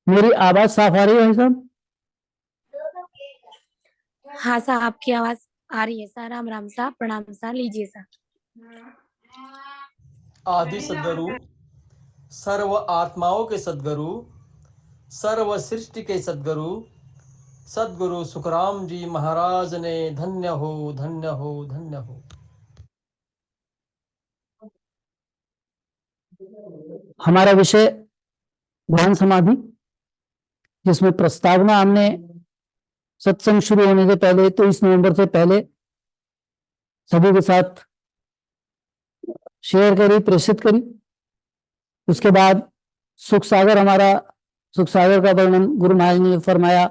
मेरी आवाज साफ आ रही है सब? हाँ सर, आपकी आवाज आ रही है सर। राम राम साहब, प्रणाम सर, लीजिए सर। आदि सद्गुरु, सर्व आत्माओं के सद्गुरु, सर्व सृष्टि के सद्गुरु, सद्गुरु सुखराम जी महाराज ने धन्य हो, धन्य हो, धन्य हो। हमारा विषय ध्यान समाधि, जिसमें प्रस्तावना हमने सत्संग शुरू होने से पहले 23 नवंबर से पहले सभी के साथ शेयर करी, प्रेषित करी। उसके बाद सुख सागर, हमारा सुख सागर का वर्णन गुरु महाराज ने फरमाया,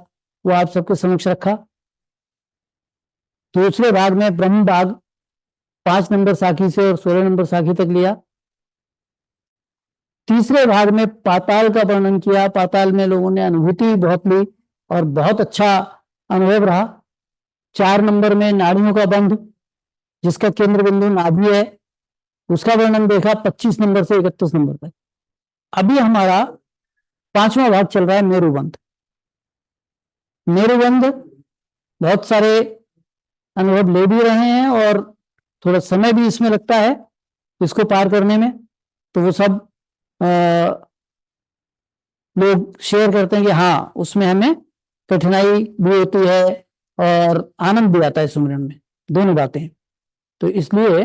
वो आप सबके समक्ष रखा। दूसरे भाग में ब्रह्म भाग 5 नंबर साखी से और 16 नंबर साखी तक लिया। तीसरे भाग में पाताल का वर्णन किया। पाताल में लोगों ने अनुभूति बहुत ली और बहुत अच्छा अनुभव रहा। 4 नंबर में नाड़ियों का बंध, जिसका केंद्र बिंदु नाभि है, उसका वर्णन देखा 25 नंबर से 31 नंबर तक। अभी हमारा 5वां भाग चल रहा है मेरुबंध। मेरुबंध बहुत सारे अनुभव ले भी रहे हैं और थोड़ा समय भी इसमें लगता है इसको पार करने में। तो वो सब लोग शेयर करते हैं कि हाँ, उसमें हमें कठिनाई भी होती है और आनंद भी आता है सुमिरन में, दोनों बातें। तो इसलिए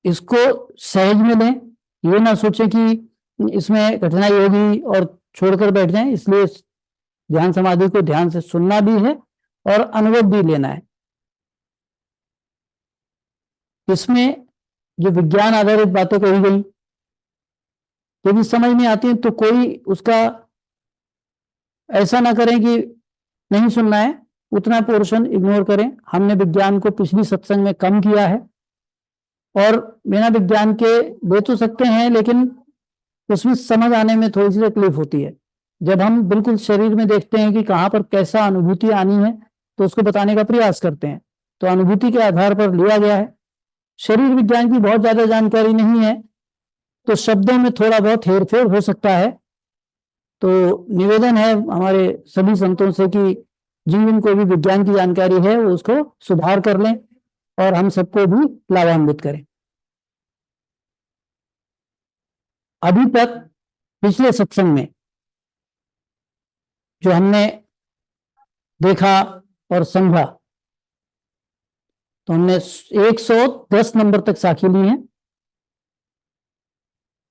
इसको सहज में लें, ये ना सोचें कि इसमें कठिनाई होगी और छोड़कर बैठ जाएं। इसलिए ध्यान समाधि को ध्यान से सुनना भी है और अनुभव भी लेना है। इसमें जो विज्ञान आधारित बातें कही गई, यदि समझ नहीं आती है तो कोई उसका ऐसा ना करें कि नहीं सुनना है, उतना पोर्शन इग्नोर करें। हमने विज्ञान को पिछली सत्संग में कम किया है और बिना विज्ञान के दे तो सकते हैं, लेकिन उसमें समझ आने में थोड़ी सी तकलीफ होती है। जब हम बिल्कुल शरीर में देखते हैं कि कहाँ पर कैसा अनुभूति आनी है, तो उसको बताने का प्रयास करते हैं। तो अनुभूति के आधार पर लिया गया है। शरीर विज्ञान की बहुत ज्यादा जानकारी नहीं है, तो शब्दों में थोड़ा बहुत हेरफेर हो सकता है। तो निवेदन है हमारे सभी संतों से कि जिन जिन को भी विज्ञान की जानकारी है वो उसको सुधार कर लें और हम सबको भी लाभान्वित करें। अभी तक पिछले सत्संग में जो हमने देखा और समझा, तो हमने 110 नंबर तक साखी ली है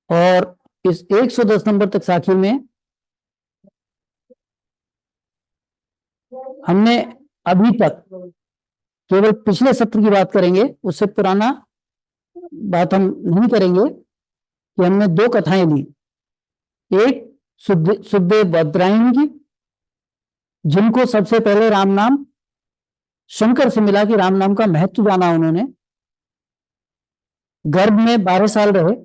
और इस 110 नंबर तक साखी में हमने अभी तक केवल पिछले सत्र की बात करेंगे, उससे पुराना बात हम नहीं करेंगे, कि हमने 2 कथाएं ली। एक सुखदेव बद्रायणी की, जिनको सबसे पहले राम नाम शंकर से मिला कि राम नाम का महत्व जाना उन्होंने। गर्भ में 12 साल रहे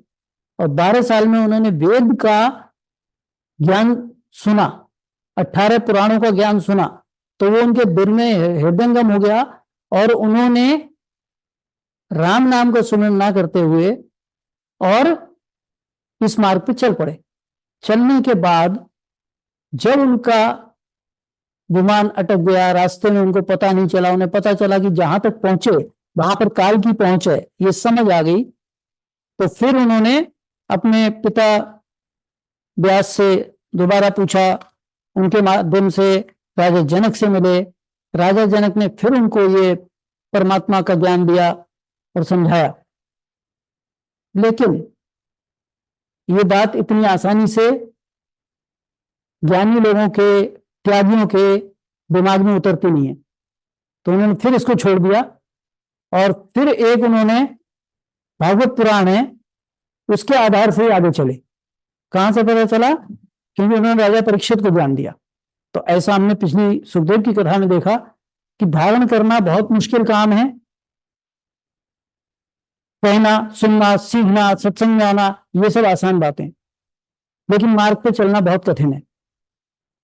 और 12 साल में उन्होंने वेद का ज्ञान सुना, 18 पुराणों का ज्ञान सुना, तो वो उनके दिल में हृदयंगम हो गया और उन्होंने राम नाम का सुमिरन ना करते हुए और इस मार्ग पे चल पड़े। चलने के बाद जब उनका विमान अटक गया, रास्ते में उनको पता नहीं चला, उन्हें पता चला कि जहां तक पहुंचे वहां पर काल की पहुंच है, ये समझ आ गई। तो फिर उन्होंने अपने पिता व्यास से दोबारा पूछा, उनके माध्यम से राजा जनक से मिले। राजा जनक ने फिर उनको ये परमात्मा का ज्ञान दिया और समझाया। लेकिन ये बात इतनी आसानी से ज्ञानी लोगों के, त्यागियों के दिमाग में उतरती नहीं है। तो उन्होंने फिर इसको छोड़ दिया और फिर एक उन्होंने भागवत पुराण है उसके आधार से आगे चले। कहां से पता चला? क्योंकि उन्होंने राजा परीक्षित को ज्ञान दिया। तो ऐसा हमने पिछली सुखदेव की कथा में देखा कि धारण करना बहुत मुश्किल काम है। कहना, सुनना, सीखना, सत्संग में आना, ये सब आसान बातें, लेकिन मार्ग पे चलना बहुत कठिन है।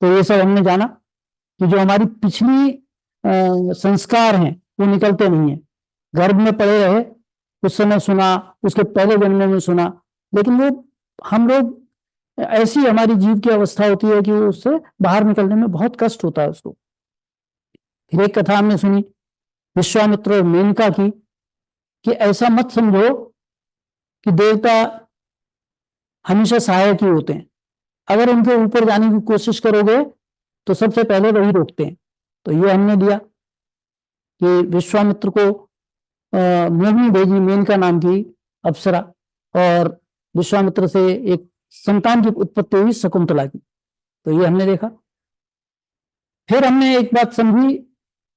तो ये सब हमने जाना कि जो हमारी पिछली संस्कार हैं वो निकलते नहीं है। गर्भ में पड़े रहे, उस समय सुना, उसके पहले जन्मों में सुना, लेकिन वो हम लोग ऐसी हमारी जीव की अवस्था होती है कि उससे बाहर निकलने में बहुत कष्ट होता है उसको। फिर एक कथा हमने सुनी विश्वामित्र और मेनका की, कि ऐसा मत समझो कि देवता हमेशा सहायक ही होते हैं, अगर उनके ऊपर जाने की कोशिश करोगे तो सबसे पहले वही रोकते हैं। तो ये हमने लिया कि विश्वामित्र को मोहिनी भेजी, मेनका नाम की अप्सरा, और विश्वामित्र से एक संतान की उत्पत्ति हुई शकुंतला की। तो ये हमने देखा। फिर हमने एक बात समझी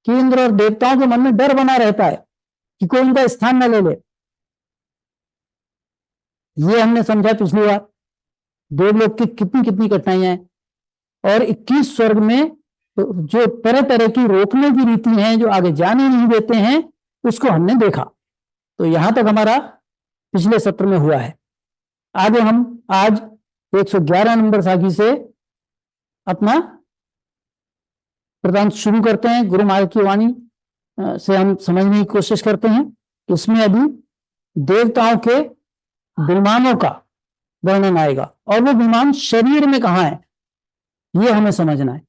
कि इंद्र और देवताओं के मन में डर बना रहता है कि कोई उनका स्थान न ले ले। ये हमने समझा पिछली बार। देवलोक की कितनी कितनी कठिनाइयां हैं, और 21 स्वर्ग में जो तरह तरह की रोकने की रीति हैं, जो आगे जाने नहीं देते हैं, उसको हमने देखा। तो यहां तक हमारा पिछले सत्र में हुआ है। आगे हम आज 111 नंबर साखी से अपना प्रदान शुरू करते हैं। गुरु महाराज की वाणी से हम समझने की कोशिश करते हैं। इसमें अभी देवताओं के विमानों का वर्णन आएगा, और वो विमान शरीर में कहां है ये हमें समझना है।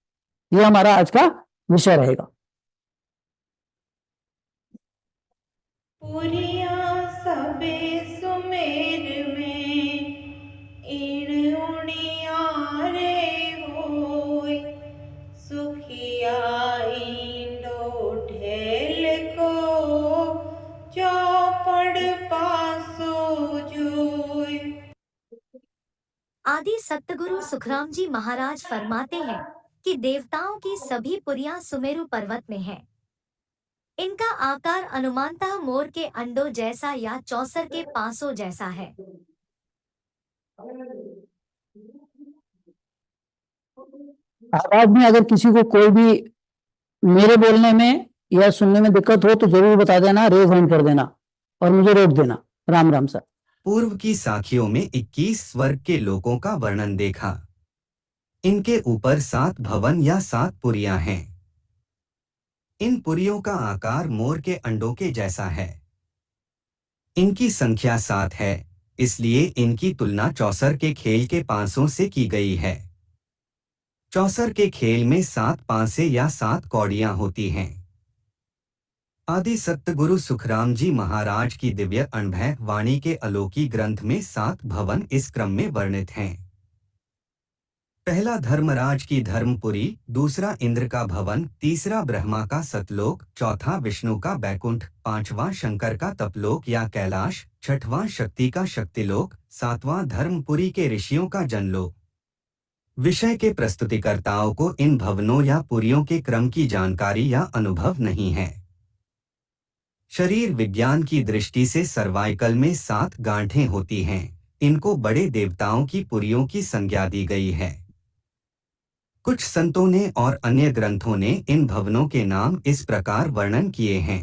ये हमारा आज का विषय रहेगा। पुरिया सबे सुमेर में इन उड़िया रे होय, सुखिया इंडो ढेल को चौपड़ पासो जोय। आदि सतगुरु सुखराम जी महाराज फरमाते हैं कि देवताओं की सभी पुरियां सुमेरु पर्वत में हैं। इनका आकार अनुमानतः मोर के अंडों जैसा या चौसर के पांसों जैसा है। आवाज में अगर किसी को कोई भी मेरे बोलने में या सुनने में दिक्कत हो तो जरूर बता देना, रेज हैंड कर देना और मुझे रोक देना। राम राम सर। पूर्व की साखियों में 21 स्वर्ग के लोकों का वर्णन देखा। इनके ऊपर 7 भवन या 7 पुरियां हैं। इन पुरियों का आकार मोर के अंडों के जैसा है। इनकी संख्या 7 है, इसलिए इनकी तुलना चौसर के खेल के पांसों से की गई है। चौसर के खेल में 7 पांसे या 7 कौड़ियां होती हैं। आदि सतगुरु सुखराम जी महाराज की दिव्य अनुभव वाणी के अलौकिक ग्रंथ में 7 भवन इस क्रम में वर्णित हैं। पहला धर्मराज की धर्मपुरी, दूसरा इंद्र का भवन, तीसरा ब्रह्मा का सतलोक, चौथा विष्णु का बैकुंठ, पांचवां शंकर का तपलोक या कैलाश, छठवां शक्ति का शक्तिलोक, सातवां धर्मपुरी के ऋषियों का जनलोक। विषय के प्रस्तुतिकर्ताओं को इन भवनों या पुरियों के क्रम की जानकारी या अनुभव नहीं है। शरीर विज्ञान की दृष्टि से सर्वाइकल में 7 गांठें होती हैं। इनको बड़े देवताओं की पुरियों की संज्ञा दी गई है। कुछ संतों ने और अन्य ग्रंथों ने इन भवनों के नाम इस प्रकार वर्णन किए हैं।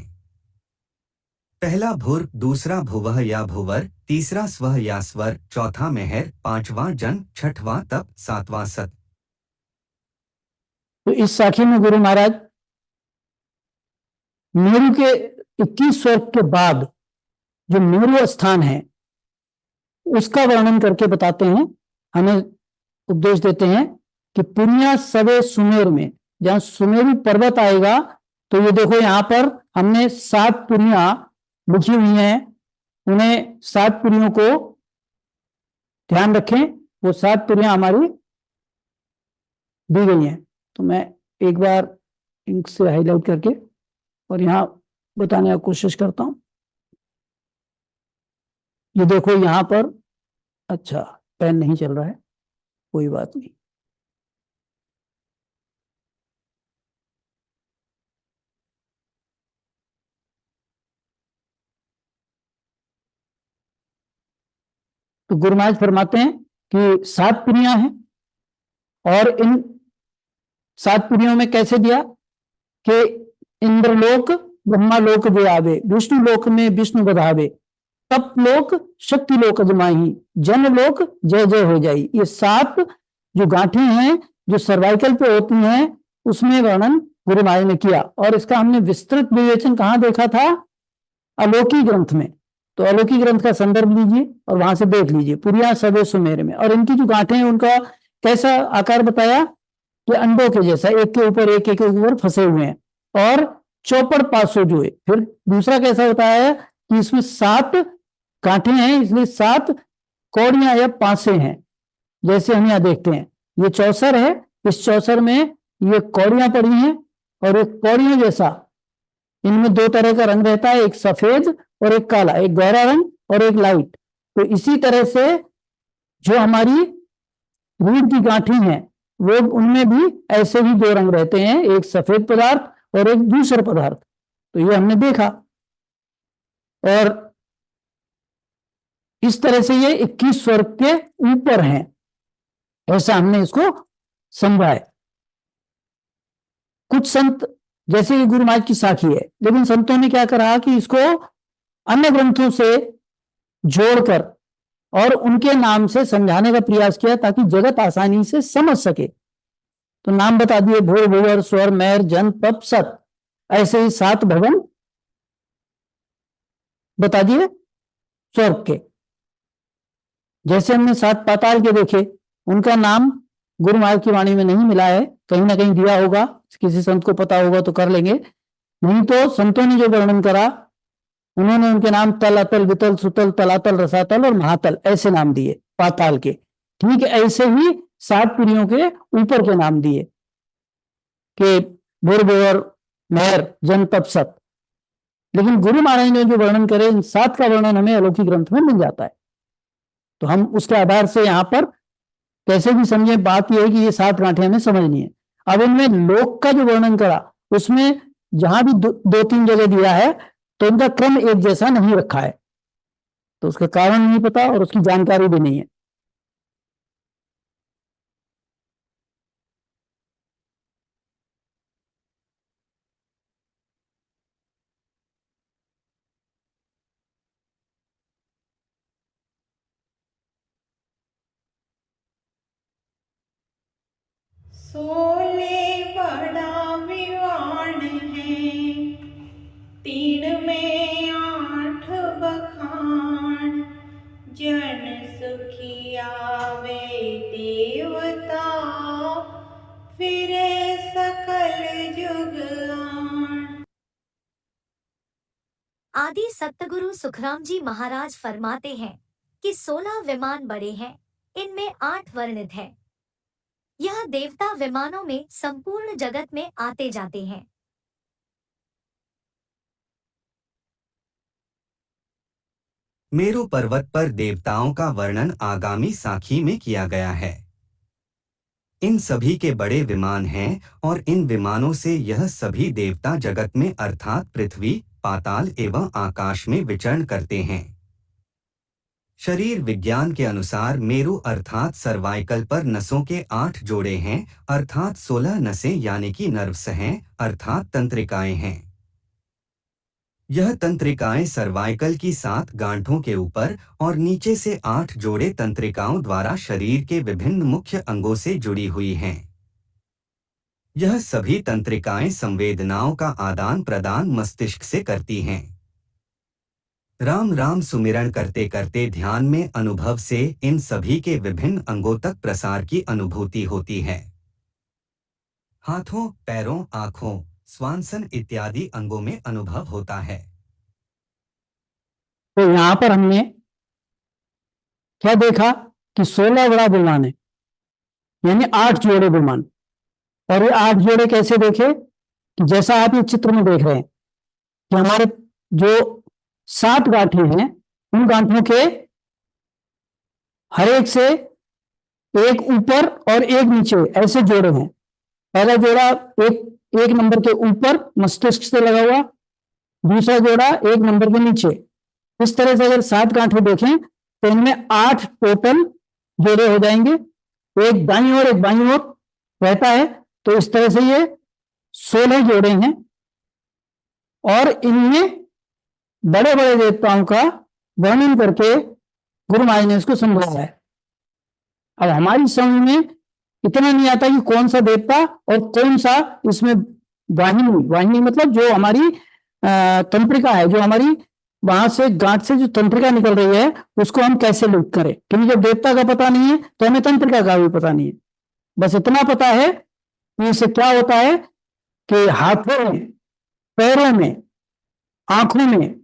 पहला भुर, दूसरा भुवः या भुवर, तीसरा स्वः या स्वर, चौथा मेहर, पांचवां जन, छठवां तप, सातवां सत। तो इस साखी में गुरु महाराज मेरु के 21 स्वर्ग के बाद जो मेरु स्थान है उसका वर्णन करके बताते हैं, हमें उपदेश देते हैं कि पुनिया सवे सुमेर में, जहां सुमेरु पर्वत आएगा तो ये देखो यहां पर हमने 7 पुरियां लिखी हुई हैं। उन्हें 7 पुरियों को ध्यान रखें, वो 7 पुरियां हमारी दी गई हैं। तो मैं एक बार इंक से हाईलाइट करके और यहां बताने की कोशिश करता हूं। ये देखो यहां पर, अच्छा पेन नहीं चल रहा है, कोई बात नहीं। तो गुरु महाराज फरमाते हैं कि 7 पुरियां हैं, और इन 7 पुरियों में कैसे दिया कि इंद्रलोक ब्रह्मालोक जो आवे, विष्णु लोक में विष्णु बधावे, तप लोक शक्ति लोक अजमाही, जन लोक जय जय हो जाई। ये 7 जो गांठें हैं जो सर्वाइकल पे होती हैं उसमें वर्णन गुरु महाराज ने किया। और इसका हमने विस्तृत विवेचन कहाँ देखा था? अलौकिक ग्रंथ में। तो अलौकिक ग्रंथ का संदर्भ लीजिए और वहां से देख लीजिए, पुरिया सबे सुमेर में। और इनकी जो गांठें हैं उनका कैसा आकार बताया कि अंडों के जैसा, एक के ऊपर एक के ऊपर फंसे हुए हैं, और चौपड़ पासो जो है। फिर दूसरा कैसा बताया है कि इसमें 7 गांठें हैं, इसलिए 7 कौड़ियां या पासे हैं, जैसे हम यहाँ देखते हैं। ये चौसर है, इस चौसर में ये कौड़ियां पड़ी हैं, और एक कौड़ियों जैसा इनमें 2 तरह का रंग रहता है, एक सफेद और एक काला, एक गहरा रंग और एक लाइट। तो इसी तरह से जो हमारी रीढ़ की गांठें हैं वो, उनमें भी ऐसे ही 2 रंग रहते हैं, एक सफेद पदार्थ और एक दूसरा पदार्थ। तो ये हमने देखा, और इस तरह से ये 21 स्वर्ग के ऊपर हैं, ऐसा हमने इसको समझा है। कुछ संत, जैसे कि गुरु महाराज की साखी है, लेकिन संतों ने क्या करा कि इसको अन्य ग्रंथों से जोड़कर और उनके नाम से समझाने का प्रयास किया, ताकि जगत आसानी से समझ सके। तो नाम बता दिए, भूर भूवर स्वर मैर जन तप सत, ऐसे ही 7 भवन बता दिए स्वर्ग के। जैसे हमने 7 पाताल के देखे, उनका नाम गुरु महाराज की वाणी में नहीं मिला है, कहीं ना कहीं दिया होगा, किसी संत को पता होगा तो कर लेंगे, नहीं तो संतों ने जो वर्णन करा उन्होंने उनके नाम तल, अतल, वितल, सुतल, तलातल, रसातल और महातल ऐसे नाम दिए पाताल के। ठीक है, ऐसे ही 7 पुरियों के ऊपर के नाम दिए कि भूर भूवर महर जन तप सत। लेकिन गुरु महाराज ने जो वर्णन करे, इन 7 का वर्णन हमें अलौकिक ग्रंथ में मिल जाता है। तो हम उसके आधार से यहाँ पर कैसे भी समझे, बात यह है कि ये 7 गांठें हमें समझनी है। अब इनमें लोक का जो वर्णन करा, उसमें जहां भी 2-3 जगह दिया है तो उनका क्रम एक जैसा नहीं रखा है, तो उसका कारण नहीं पता और उसकी जानकारी भी नहीं है। सोले बड़ा विवान है, 3 में 8 बखान, जन सुखिया वे देवता, फिरे सकल जुग आन। आदि सतगुरु सुखराम जी महाराज फरमाते हैं कि 16 विमान बड़े हैं, इनमें 8 वर्णित हैं। यह देवता विमानों में संपूर्ण जगत में आते जाते हैं। मेरु पर्वत पर देवताओं का वर्णन आगामी साखी में किया गया है। इन सभी के बड़े विमान हैं और इन विमानों से यह सभी देवता जगत में अर्थात पृथ्वी, पाताल एवं आकाश में विचरण करते हैं। शरीर विज्ञान के अनुसार मेरु अर्थात सर्वाइकल पर नसों के 8 जोड़े हैं, अर्थात 16 नसें यानी कि नर्व्स हैं, अर्थात तंत्रिकाएं हैं। यह तंत्रिकाएं सर्वाइकल की 7 गांठों के ऊपर और नीचे से 8 जोड़े तंत्रिकाओं द्वारा शरीर के विभिन्न मुख्य अंगों से जुड़ी हुई हैं। यह सभी तंत्रिकाएं संवेदनाओं का आदान प्रदान मस्तिष्क से करती हैं। राम राम सुमिरन करते करते ध्यान में अनुभव से इन सभी के विभिन्न अंगों तक प्रसार की अनुभूति होती है। हाथों, पैरों, आँखों, स्वांसन इत्यादि अंगों में अनुभव होता है। तो यहां पर हमने क्या देखा कि 16 बड़ा विमान है, यानी 8 जोड़े विमान। और ये 8 जोड़े कैसे देखे कि जैसा आप ये चित्र में देख रहे हैं कि हमारे जो 7 गांठें हैं, उन गांठों के हर एक से एक ऊपर और एक नीचे ऐसे जोड़े हैं। पहला जोड़ा एक नंबर के ऊपर मस्तिष्क से लगा हुआ, दूसरा जोड़ा 1 नंबर के नीचे। इस तरह से अगर 7 गांठें देखें तो इनमें 8 टोटल जोड़े हो जाएंगे, एक दाईं ओर एक बाईं ओर रहता है। तो इस तरह से ये 16 जोड़े हैं और इनमें बड़े बड़े देवताओं का वर्णन करके गुरु महाराज ने इसको समझाया है। अब हमारी समझ में इतना नहीं आता कि कौन सा देवता और कौन सा इसमें वाहिनी मतलब जो हमारी तंत्रिका है, जो हमारी वहां से गांठ से जो तंत्रिका निकल रही है उसको हम कैसे लिंक करें, क्योंकि जब देवता का पता नहीं है तो हमें तंत्रिका का भी पता नहीं है। बस इतना पता है कि इससे क्या होता है कि हाथों में, पैरों में, आंखों में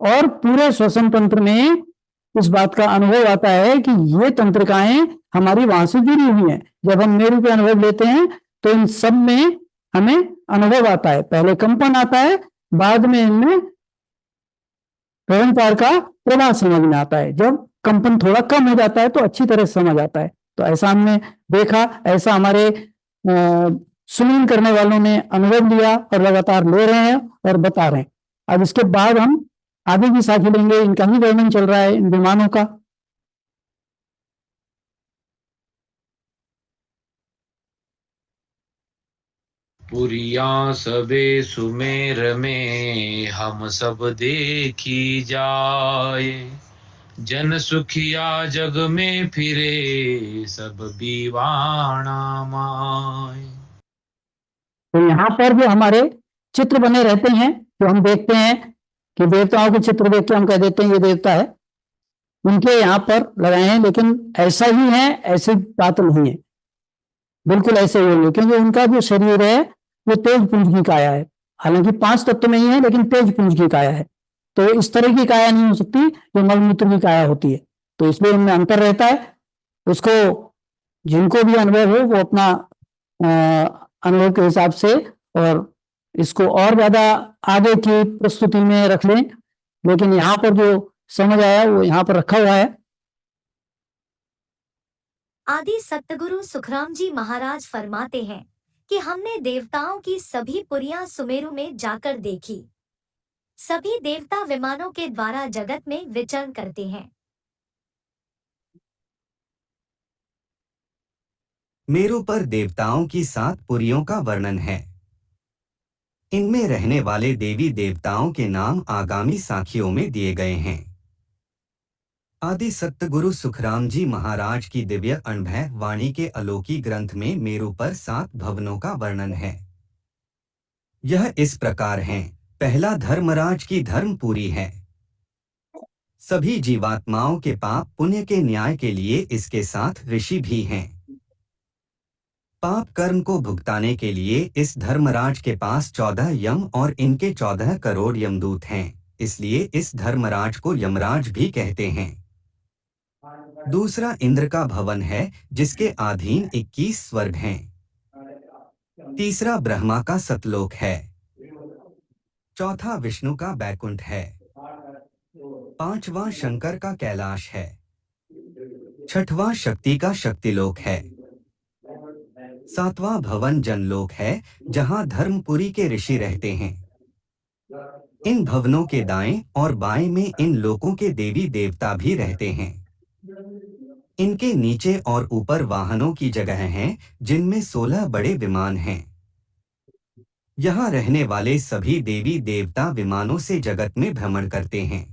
और पूरे श्वसन तंत्र में इस बात का अनुभव आता है कि ये तंत्रिकाएं हमारी वहां से जुड़ी हुई हैं। जब हम मेरु पे अनुभव लेते हैं तो इन सब में हमें अनुभव आता है, पहले कंपन आता है, बाद में इनमें निरंतर का प्रवाह समझ में आता है। जब कंपन थोड़ा कम हो जाता है तो अच्छी तरह समझ आता है। तो ऐसा हमने देखा, ऐसा हमारे सुमन करने वालों ने अनुभव लिया और लगातार ले रहे हैं और बता रहे हैं। अब इसके बाद हम आगे की साखी लेंगे, इनका ही वर्णन चल रहा है इन विमानों का। पुरिया सबे सुमेर में हम सब देखी जाए, जन सुखिया जग में फिरे सब बीवाणा माय। तो यहाँ पर जो हमारे चित्र बने रहते हैं, जो हम देखते हैं कि देवताओं के चित्र देख के हम कह देते हैं ये देवता है, उनके यहाँ पर लगाए हैं, लेकिन ऐसा ही है ऐसी बात नहीं है, बिल्कुल ऐसे ही होंगे, क्योंकि उनका जो शरीर है वो तेज पुंज की काया है। हालांकि 5 तत्व में ही है लेकिन तेज पुंज की काया है, तो इस तरह की काया नहीं हो सकती जो मलमूत्र की काया होती है। तो इसलिए उनमें अंतर रहता है। उसको जिनको भी अनुभव हो वो अपना अनुभव के हिसाब से और इसको और ज्यादा आगे की प्रस्तुति में रख लें, लेकिन यहाँ पर जो समझ आया वो यहाँ पर रखा हुआ है। आदि सतगुरु सुखराम जी महाराज फरमाते हैं कि हमने देवताओं की सभी पुरियां सुमेरु में जाकर देखी। सभी देवता विमानों के द्वारा जगत में विचरण करते हैं। मेरु पर देवताओं की 7 पुरियों का वर्णन है। इनमें रहने वाले देवी देवताओं के नाम आगामी साखियों में दिए गए हैं। आदि सतगुरु सुखराम जी महाराज की दिव्य अनुभव वाणी के अलौकिक ग्रंथ में मेरु पर 7 भवनों का वर्णन है। यह इस प्रकार हैं। पहला धर्मराज की धर्मपुरी है। सभी जीवात्माओं के पाप पुण्य के न्याय के लिए इसके साथ ऋषि भी हैं। पाप कर्म को भुगताने के लिए इस धर्मराज के पास 14 यम और इनके 14 करोड़ यमदूत हैं, इसलिए इस धर्मराज को यमराज भी कहते हैं। दूसरा इंद्र का भवन है जिसके अधीन 21 स्वर्ग हैं। तीसरा ब्रह्मा का सतलोक है। चौथा विष्णु का बैकुंठ है। पांचवां शंकर का कैलाश है। छठवां शक्ति का शक्तिलोक है। सातवां भवन जनलोक है जहां धर्मपुरी के ऋषि रहते हैं। इन भवनों के दाएं और बाएं में इन लोकों के देवी देवता भी रहते हैं। इनके नीचे और ऊपर वाहनों की जगह हैं जिनमें 16 बड़े विमान हैं। यहाँ रहने वाले सभी देवी देवता विमानों से जगत में भ्रमण करते हैं।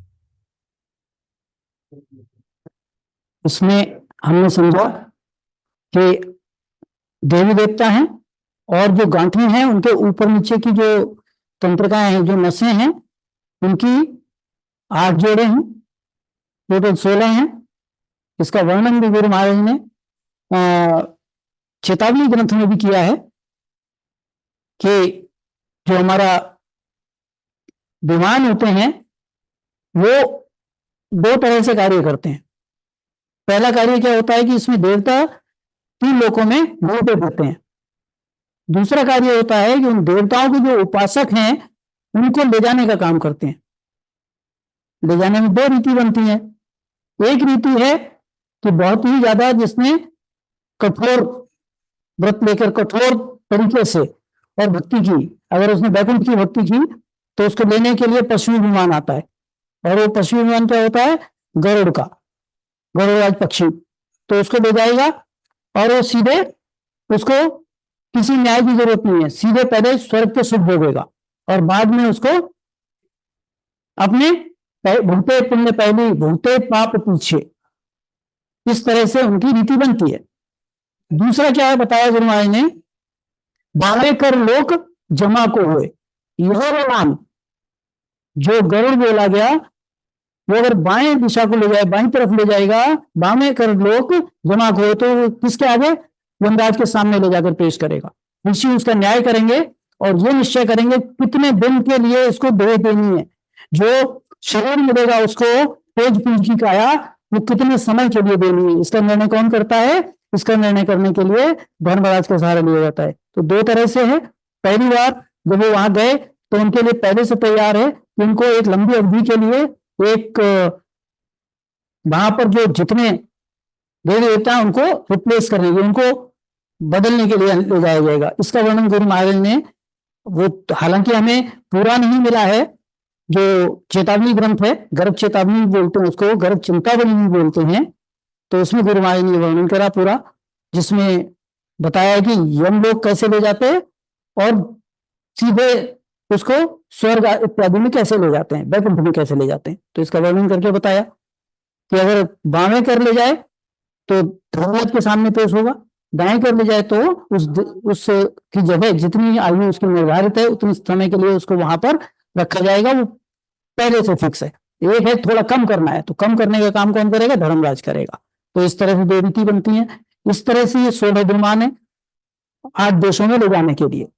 इसमें हमने समझा कि देवी देवता हैं और जो गांठी हैं उनके ऊपर नीचे की जो तंत्रिकाएं हैं, जो नसें हैं, उनकी 8 जोड़े हैं, टोटल 16 हैं। इसका वर्णन भी गुरु महाराज ने चेतावनी ग्रंथ में भी किया है कि जो हमारा विमान होते हैं वो 2 तरह से कार्य करते हैं। पहला कार्य क्या होता है कि इसमें देवता 3 लोकों में घूमते फिरते हैं। दूसरा कार्य होता है कि उन देवताओं के जो उपासक हैं उनको ले जाने का काम करते हैं। ले जाने में 2 रीति बनती हैं। एक रीति है कि बहुत ही ज्यादा जिसने कठोर व्रत लेकर कठोर तरीके से और भक्ति की, अगर उसने वैकुंठ की भक्ति की तो उसको लेने के लिए पशु विमान आता है। और वो पशु विमान क्या होता है? गरुड़ का, गरुड़राज पक्षी। तो उसको ले जाएगा और वो सीधे, उसको किसी न्याय की जरूरत नहीं है, सीधे पहले स्वर्ग पे सुख भोगेगा और बाद में उसको अपने भुगते पुण्य पहली भुगते पाप पीछे, इस तरह से उनकी रीति बनती है। दूसरा क्या है बताया गुरु महाराज ने, 12 कर लोक जमा को हुए। यह नाम जो गरुड़ बोला गया वो अगर बाएं दिशा को ले जाए, बाएं तरफ ले जाएगा, बामें कर लोग जमा हो, तो वो किसके आगे? यमराज के सामने ले जाकर पेश करेगा। ऋषि उसका न्याय करेंगे और ये निश्चय करेंगे कितने दिन के लिए इसको दे देनी है। जो शरीर मिलेगा उसको, तेज पुंज की काया, वो कितने समय के लिए देनी है, इसका निर्णय कौन करता है? इसका निर्णय करने के लिए धर्मराज का सहारा लिया जाता है। तो दो तरह से है। पहली बार जब वो वहां गए तो उनके लिए पहले से तैयार है कि उनको एक लंबी अवधि के लिए एक वहां पर जो जितने देवी देवता हैं उनको रिप्लेस करेंगे, उनको बदलने के लिए ले जाया जाएगा। इसका वर्णन गुरु महाराज ने, वो हालांकि हमें पूरा नहीं मिला है, जो चेतावनी ग्रंथ है, गर्भ चेतावनी बोलते हैं उसको, गर्भ चिंतावनी भी बोलते हैं, तो उसमें गुरु महाराज ने वर्णन करा पूरा, जिसमें बताया कि यम लोग कैसे ले जाते हैं और सीधे उसको स्वर्ग इत्यादि में कैसे ले जाते हैं, वैकुंठ में कैसे ले जाते हैं। तो इसका वर्णन करके बताया कि अगर बामें कर ले जाए तो धर्मराज के सामने पेश होगा, दाएं कर ले जाए तो उस की जगह जितनी आयु उसकी निर्धारित है उतने समय के लिए उसको वहां पर रखा जाएगा। वो पहले से फिक्स है। एक है थोड़ा कम करना है, तो कम करने का काम कौन करेगा? धर्मराज करेगा। तो इस तरह से दो रीति बनती है। इस तरह से ये 16 विमान है 8 देशों में ले जाने के लिए।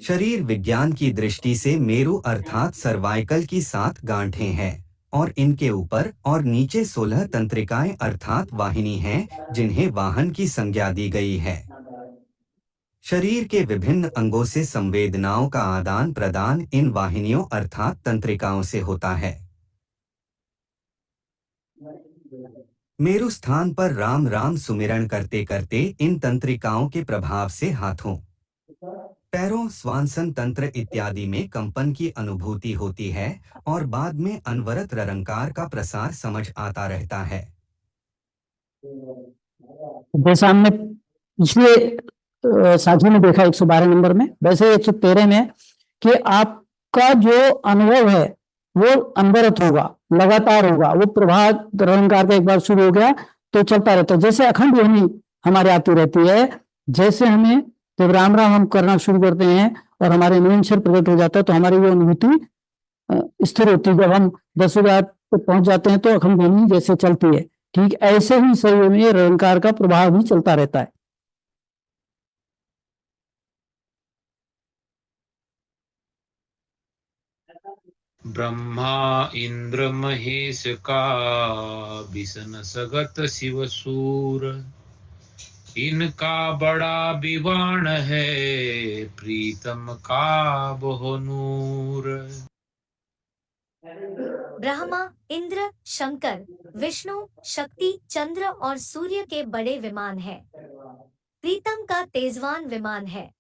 शरीर विज्ञान की दृष्टि से मेरु अर्थात सर्वाइकल की 7 गांठें हैं और इनके ऊपर और नीचे 16 तंत्रिकाएं अर्थात वाहिनी हैं, जिन्हें वाहन की संज्ञा दी गई है। शरीर के विभिन्न अंगों से संवेदनाओं का आदान प्रदान इन वाहिनियों अर्थात तंत्रिकाओं से होता है। मेरु स्थान पर राम राम सुमिरन करते करते इन तंत्रिकाओं के प्रभाव से हाथों, पैरों, श्वासन तंत्र इत्यादि में कंपन की अनुभूति होती है और बाद में अनवरत ररंकार का प्रसार समझ आता रहता है। जैसा हमने पिछले साथी में देखा 112 नंबर में, वैसे 113 में कि आपका जो अनुभव है वो अनवरत होगा, लगातार होगा। वो प्रभाव ररंकार का एक बार शुरू हो गया तो चलता रहता है। जैसे अखंड ध्वनि हमारे आती रहती है, जैसे हमें जब राम राम हम करना शुरू करते हैं और हमारे निरंतर प्रकट हो जाता है तो हमारी वो अनुभूति स्थिर होती है। जब हम 10,000 तक पहुंच जाते हैं तो अखंड ध्वनि जैसे चलती है, ठीक ऐसे ही शरीर में रंकार का प्रभाव भी चलता रहता है। ब्रह्मा इंद्र महेश का बिसन सगत शिव सूर, इनका बड़ा विवान है प्रीतम का बहु नूर। ब्रह्मा, इंद्र, शंकर, विष्णु, शक्ति, चंद्र और सूर्य के बड़े विमान हैं। प्रीतम का तेजवान विमान है।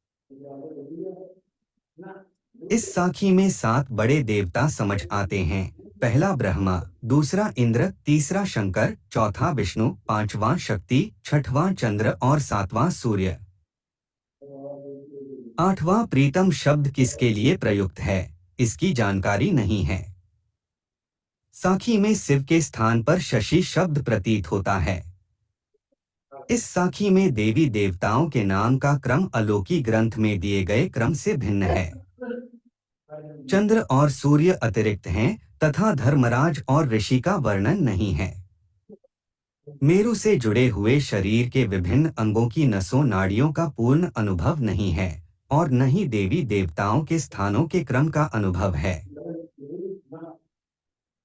इस साखी में 7 बड़े देवता समझ आते हैं। पहला ब्रह्मा, दूसरा इंद्र, तीसरा शंकर, चौथा विष्णु, पांचवां शक्ति, छठवां चंद्र और 7वां सूर्य। 8वां प्रीतम शब्द किसके लिए प्रयुक्त है, इसकी जानकारी नहीं है। साखी में शिव के स्थान पर शशि शब्द प्रतीत होता है। इस साखी में देवी देवताओं के नाम का क्रम अलौकिक ग्रंथ में दिए गए क्रम से भिन्न है। चंद्र और सूर्य अतिरिक्त हैं तथा धर्मराज और ऋषि का वर्णन नहीं है। मेरु से जुड़े हुए शरीर के विभिन्न अंगों की नसों नाड़ियों का पूर्ण अनुभव नहीं है और न ही देवी देवताओं के स्थानों के क्रम का अनुभव है।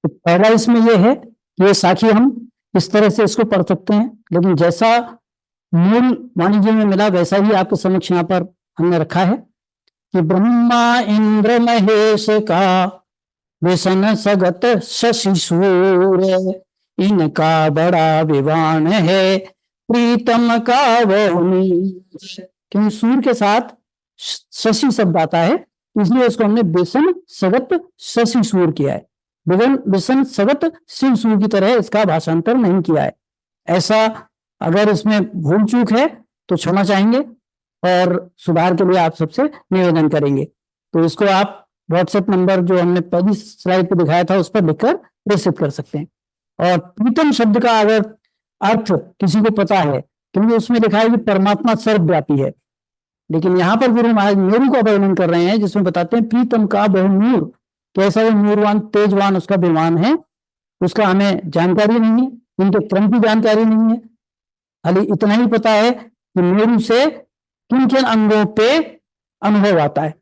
पहला इसमें यह है कि ये साखी हम इस तरह से इसको पढ़ सकते हैं, लेकिन जैसा मूल वाणिज्य में मिला वैसा ही आपके समक्ष यहाँ पर हमने रखा है कि ब्रह्मा इंद्र महेश का विसन सगत शशि सूर्य, इनका बड़ा विवान है प्रीतम का वो नीर। क्योंकि सूर्य के साथ शशि शब्द आता है, इसलिए उसको हमने विसन सगत शशि सूर्य किया है। विसन सगत शिव सूर्य की तरह इसका भाषांतर नहीं किया है। ऐसा अगर इसमें भूल चूक है तो क्षमा चाहेंगे और सुधार के लिए आप सबसे निवेदन करेंगे। तो इसको आप व्हाट्सएप नंबर जो हमने पहली स्लाइड पे दिखाया था उस पर लिखकर प्रेषित कर सकते हैं। और प्रीतम शब्द का अगर अर्थ किसी को पता है, क्योंकि उसमें लिखा है कि परमात्मा सर्वव्यापी है, लेकिन यहाँ पर गुरु महाराज मेरू का वर्णन कर रहे हैं, जिसमें बताते हैं प्रीतम का बहुनूर, कैसा वो नूरवान तेजवान उसका विमान है, उसका हमें जानकारी नहीं है, उनके क्रम की जानकारी नहीं है। खाली इतना ही पता है कि मेरू से किन किन अंगों पे अनुभव आता है।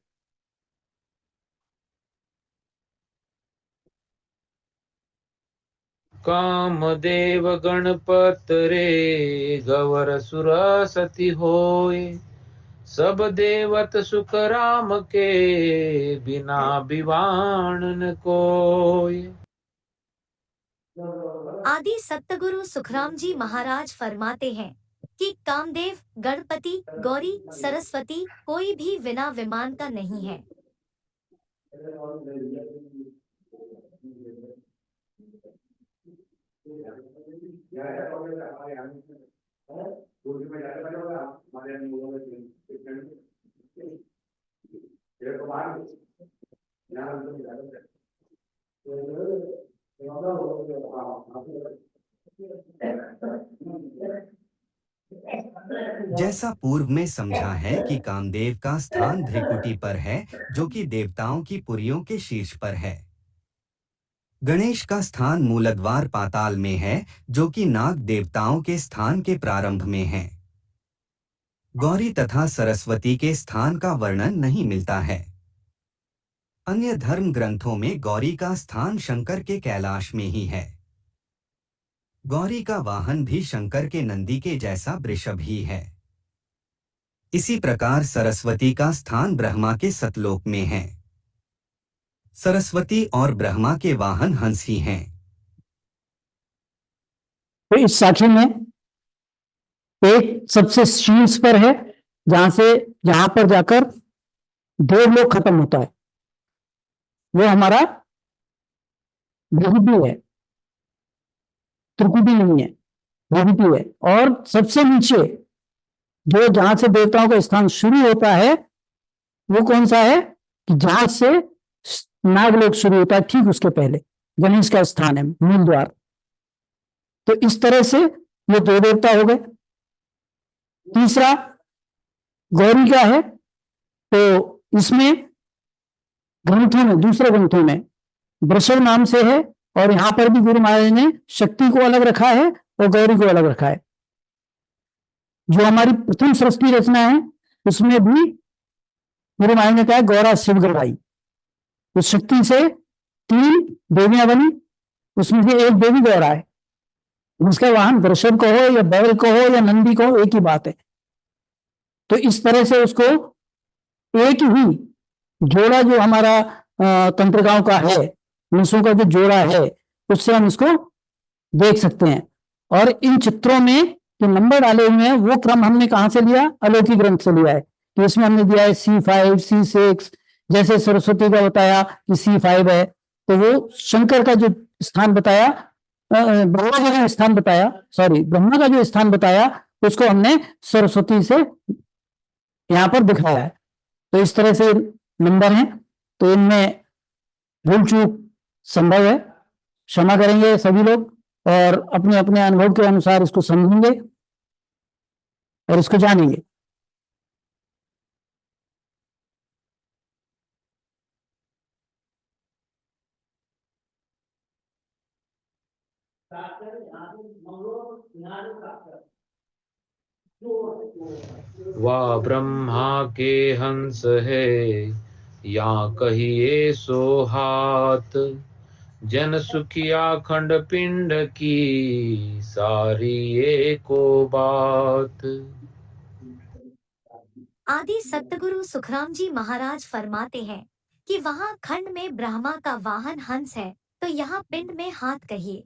कामदेव गणपत रे गवर सुर सती होय, सब देवत सुख राम के बिना बिवान न कोय। आदि सतगुरु सुखराम जी महाराज फरमाते हैं कि कामदेव, गणपति, गौरी, सरस्वती कोई भी बिना विमान का नहीं है। जैसा पूर्व में समझा है कि कामदेव का स्थान भ्रिकुटी पर है, जो कि देवताओं की पुरियों के शीर्ष पर है। गणेश का स्थान मूलद्वार पाताल में है, जो कि नाग देवताओं के स्थान के प्रारंभ में है। गौरी तथा सरस्वती के स्थान का वर्णन नहीं मिलता है। अन्य धर्म ग्रंथों में गौरी का स्थान शंकर के कैलाश में ही है। गौरी का वाहन भी शंकर के नंदी के जैसा वृषभ ही है। इसी प्रकार सरस्वती का स्थान ब्रह्मा के सतलोक में है। सरस्वती और ब्रह्मा के वाहन हंस ही हैं। तो इस साखी में एक सबसे शीर्ष पर है, जहां पर जाकर देवलोक खत्म होता है, वो हमारा भृगु है, त्रिकुटी नहीं है, भृगु है। और सबसे नीचे जो जहां से देवताओं का स्थान शुरू होता है वो कौन सा है, कि जहां से नागलोक शुरू होता है, ठीक उसके पहले गणेश का स्थान है, मूल द्वार। तो इस तरह से ये दो देवता हो गए। तीसरा गौरी का है, तो इसमें ग्रंथों में, दूसरे ग्रंथों में वृषभ नाम से है, और यहां पर भी गुरु महाराज ने शक्ति को अलग रखा है और गौरी को अलग रखा है। जो हमारी प्रथम सृष्टि रचना है उसमें भी गुरु महाराज ने कहा गौरा शिव गौराई। उस शक्ति से 3 देवियां बनी, उसमें से एक देवी गौरा है। उसका वाहन वृषभ को हो या बैल को हो या नंदी को हो, एक ही बात है। तो इस तरह से उसको एक ही जोड़ा जो हमारा तंत्रिकाओं का है, नसों का जो जोड़ा है, उससे हम इसको देख सकते हैं। और इन चित्रों में जो नंबर डाले हुए हैं वो क्रम हमने कहां से लिया, अलौकिक ग्रंथ से लिया है। तो इसमें हमने दिया है C5, C6, जैसे सरस्वती का बताया कि C5 है, तो वो शंकर का जो स्थान बताया, ब्रह्मा का जो स्थान बताया, ब्रह्मा का जो स्थान बताया, उसको हमने सरस्वती से यहां पर दिखाया है। तो इस तरह से नंबर हैं, तो इनमें भूल चूक संभव है, क्षमा करेंगे सभी लोग, और अपने अपने अनुभव के अनुसार इसको समझेंगे और इसको जानेंगे। वह ब्रह्मा के हंस है, या कहिए सो हाथ, जन सुखिया खंड पिंड की सारी एको बात। आदि सतगुरु सुखराम जी महाराज फरमाते हैं कि वहाँ खंड में ब्रह्मा का वाहन हंस है, तो यहाँ पिंड में हाथ कहिए।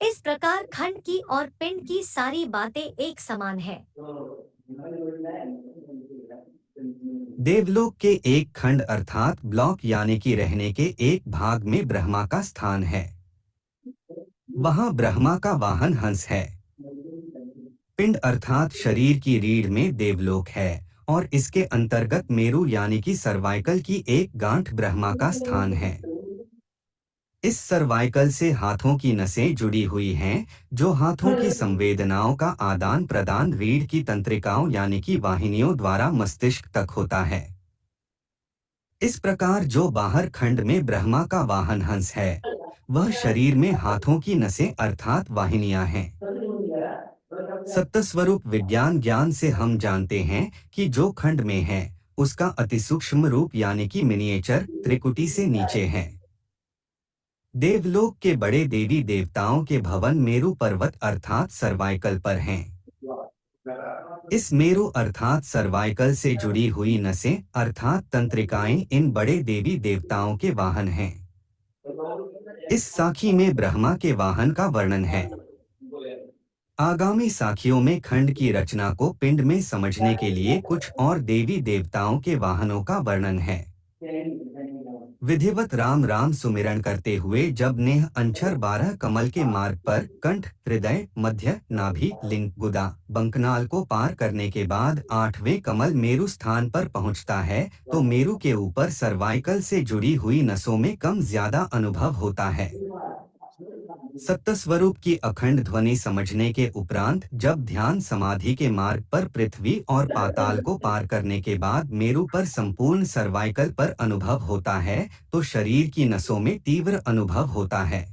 इस प्रकार खंड की और पिंड की सारी बातें एक समान है। देवलोक के एक खंड अर्थात ब्लॉक यानी कि रहने के एक भाग में ब्रह्मा का स्थान है। वहां ब्रह्मा का वाहन हंस है। पिंड अर्थात शरीर की रीढ़ में देवलोक है और इसके अंतर्गत मेरु यानी कि सर्वाइकल की एक गांठ ब्रह्मा का स्थान है। इस सर्वाइकल से हाथों की नसें जुड़ी हुई हैं, जो हाथों की संवेदनाओं का आदान प्रदान रीढ़ की तंत्रिकाओं यानी कि वाहिनियों द्वारा मस्तिष्क तक होता है। इस प्रकार जो बाहर खंड में ब्रह्मा का वाहन हंस है, वह शरीर में हाथों की नसें अर्थात वाहिनियां हैं। सत्स्वरूप विज्ञान ज्ञान से हम जानते हैं कि जो खंड में है, उसका अतिसूक्ष्म रूप यानी कि मिनिएचर त्रिकुटी से नीचे है। देवलोक के बड़े देवी देवताओं के भवन मेरु पर्वत अर्थात सर्वाइकल पर हैं। इस मेरु अर्थात सर्वाइकल से जुड़ी हुई नसें अर्थात तंत्रिकाएं इन बड़े देवी देवताओं के वाहन हैं। इस साखी में ब्रह्मा के वाहन का वर्णन है। आगामी साखियों में खंड की रचना को पिंड में समझने के लिए कुछ और देवी देवताओं के वाहनों का वर्णन है। विधिवत राम राम सुमिरन करते हुए जब नेह अंचर 12 कमल के मार्ग पर कंठ, हृदय, मध्य, नाभि, लिंग, गुदा, बंकनाल को पार करने के बाद 8वें कमल मेरु स्थान पर पहुंचता है, तो मेरु के ऊपर सर्वाइकल से जुड़ी हुई नसों में कम ज्यादा अनुभव होता है। सत्स्वरूप की अखंड ध्वनि समझने के उपरांत जब ध्यान समाधि के मार्ग पर पृथ्वी और पाताल को पार करने के बाद मेरु पर संपूर्ण सर्वाइकल पर अनुभव होता है, तो शरीर की नसों में तीव्र अनुभव होता है।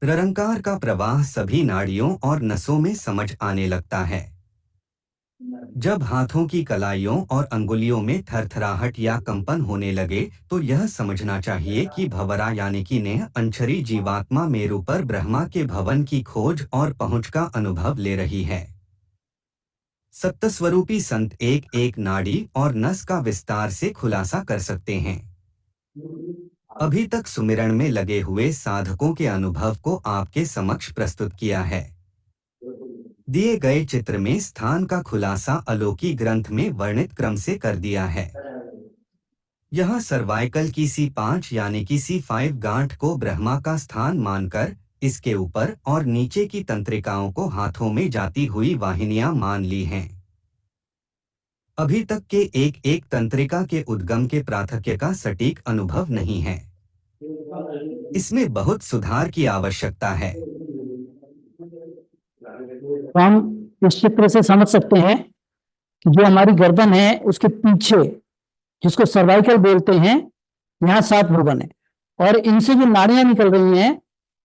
ररंकार का प्रवाह सभी नाड़ियों और नसों में समझ आने लगता है। जब हाथों की कलाइयों और अंगुलियों में थरथराहट या कंपन होने लगे, तो यह समझना चाहिए कि भंवरा यानी कि नेह अंचरी जीवात्मा मेरु पर ब्रह्मा के भवन की खोज और पहुंच का अनुभव ले रही है। सत्स्वरूपी संत एक एक नाड़ी और नस का विस्तार से खुलासा कर सकते हैं। अभी तक सुमिरन में लगे हुए साधकों के अनुभव को आपके समक्ष प्रस्तुत किया है। दिए गए चित्र में स्थान का खुलासा अलौकिक ग्रंथ में वर्णित क्रम से कर दिया है। यह सर्वाइकल की C5 यानी कि C5 गांठ को ब्रह्मा का स्थान मानकर इसके ऊपर और नीचे की तंत्रिकाओं को हाथों में जाती हुई वाहिनियां मान ली हैं। अभी तक के एक एक तंत्रिका के उद्गम के प्राथक्य का सटीक अनुभव नहीं है। इसमें बहुत सुधार की आवश्यकता है। तो हम इस चित्र से समझ सकते हैं कि जो हमारी गर्दन है उसके पीछे, जिसको सर्वाइकल बोलते हैं, यहाँ 7 भवन है और इनसे जो नाड़ियां निकल रही हैं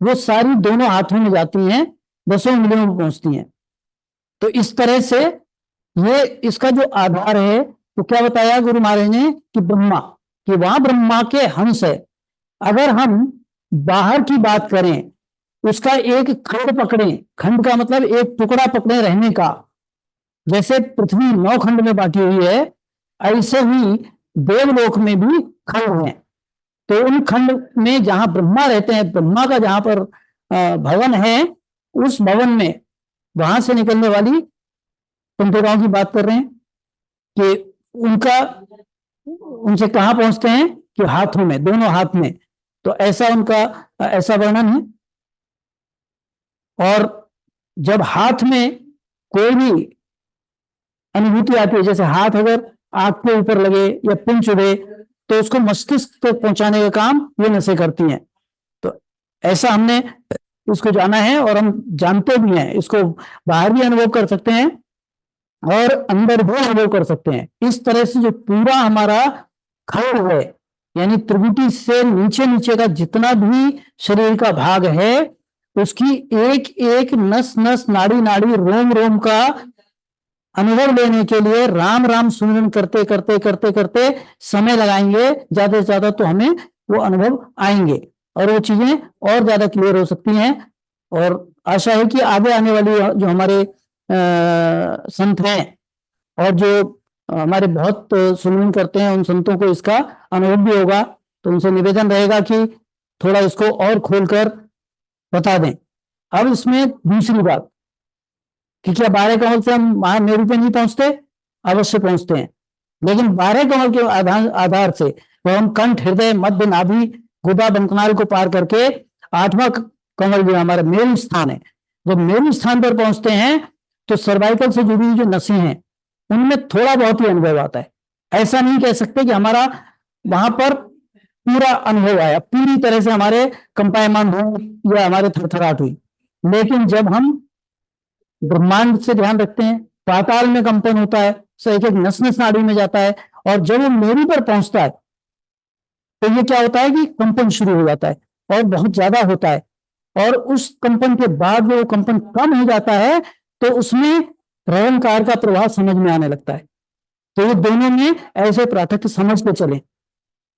वो सारी दोनों हाथों में जाती हैं, 10 उंगलियों में पहुंचती हैं। तो इस तरह से ये इसका जो आधार है, तो क्या बताया गुरु महाराज ने कि ब्रह्मा, कि वहां ब्रह्मा के हंस है। अगर हम बाहर की बात करें, उसका एक खंड पकड़े, खंड का मतलब एक टुकड़ा पकड़े रहने का, जैसे पृथ्वी 9 खंड में बांटी हुई है, ऐसे ही देवलोक में भी खंड हैं। तो उन खंड में जहां ब्रह्मा रहते हैं, ब्रह्मा का जहां पर भवन है, उस भवन में वहां से निकलने वाली तंत्रिकाओं की बात कर रहे हैं कि उनसे कहां पहुंचते हैं कि हाथों में, दोनों हाथ में। तो ऐसा उनका ऐसा वर्णन है। और जब हाथ में कोई भी अनुभूति आती है, जैसे हाथ अगर आंख के ऊपर लगे या पिन चुभे, तो उसको मस्तिष्क तक पहुंचाने का काम ये नसें करती हैं। तो ऐसा हमने इसको जाना है और हम जानते भी हैं। इसको बाहर भी अनुभव कर सकते हैं और अंदर भी अनुभव कर सकते हैं। इस तरह से जो पूरा हमारा खंड है, यानी त्रिकुटी से नीचे नीचे का जितना भी शरीर का भाग है, उसकी एक एक नस नस, नाड़ी नाड़ी, रोम रोम का अनुभव लेने के लिए राम राम सुमिरन करते करते करते करते समय लगाएंगे ज्यादा से ज्यादा, तो हमें वो अनुभव आएंगे और वो चीजें और ज्यादा क्लियर हो सकती हैं। और आशा है कि आगे आने वाली जो हमारे संत हैं और जो हमारे बहुत सुमिरन करते हैं, उन संतों को इसका अनुभव भी होगा। तो उनसे निवेदन रहेगा कि थोड़ा इसको और खोलकर बता दें। अब इसमें दूसरी बात कि क्या 12 कमल से हम महामेरु पे नहीं पहुंचते? अवश्य पहुंचते हैं, लेकिन 12 कमल के आधार से वो हम कंठ, हृदय, मध्य, नाभि, गुदा, बंकनाल को पार करके 8वां कमल जो हमारा मेरु स्थान है, जब मेरु स्थान पर पहुंचते हैं तो सर्वाइकल से जुड़ी हुई जो नसें हैं उनमें थोड़ा बहुत ही अनुभव आता है। ऐसा नहीं कह सकते कि हमारा वहां पर पूरा अनुभव आया, पूरी तरह से हमारे कंपायमान हुए या हमारे थरथराहट हुई। लेकिन जब हम ब्रह्मांड से ध्यान रखते हैं, पाताल में कंपन होता है, सो एक एक नस नस नाड़ी में जाता है, और जब वो मेरू पर पहुंचता है तो ये क्या होता है कि कंपन शुरू हो जाता है और बहुत ज्यादा होता है, और उस कंपन के बाद वो कंपन कम हो जाता है तो उसमें रवंकार का प्रवाह समझ में आने लगता है। तो ये दोनों में ऐसे पाठक समझ के चले।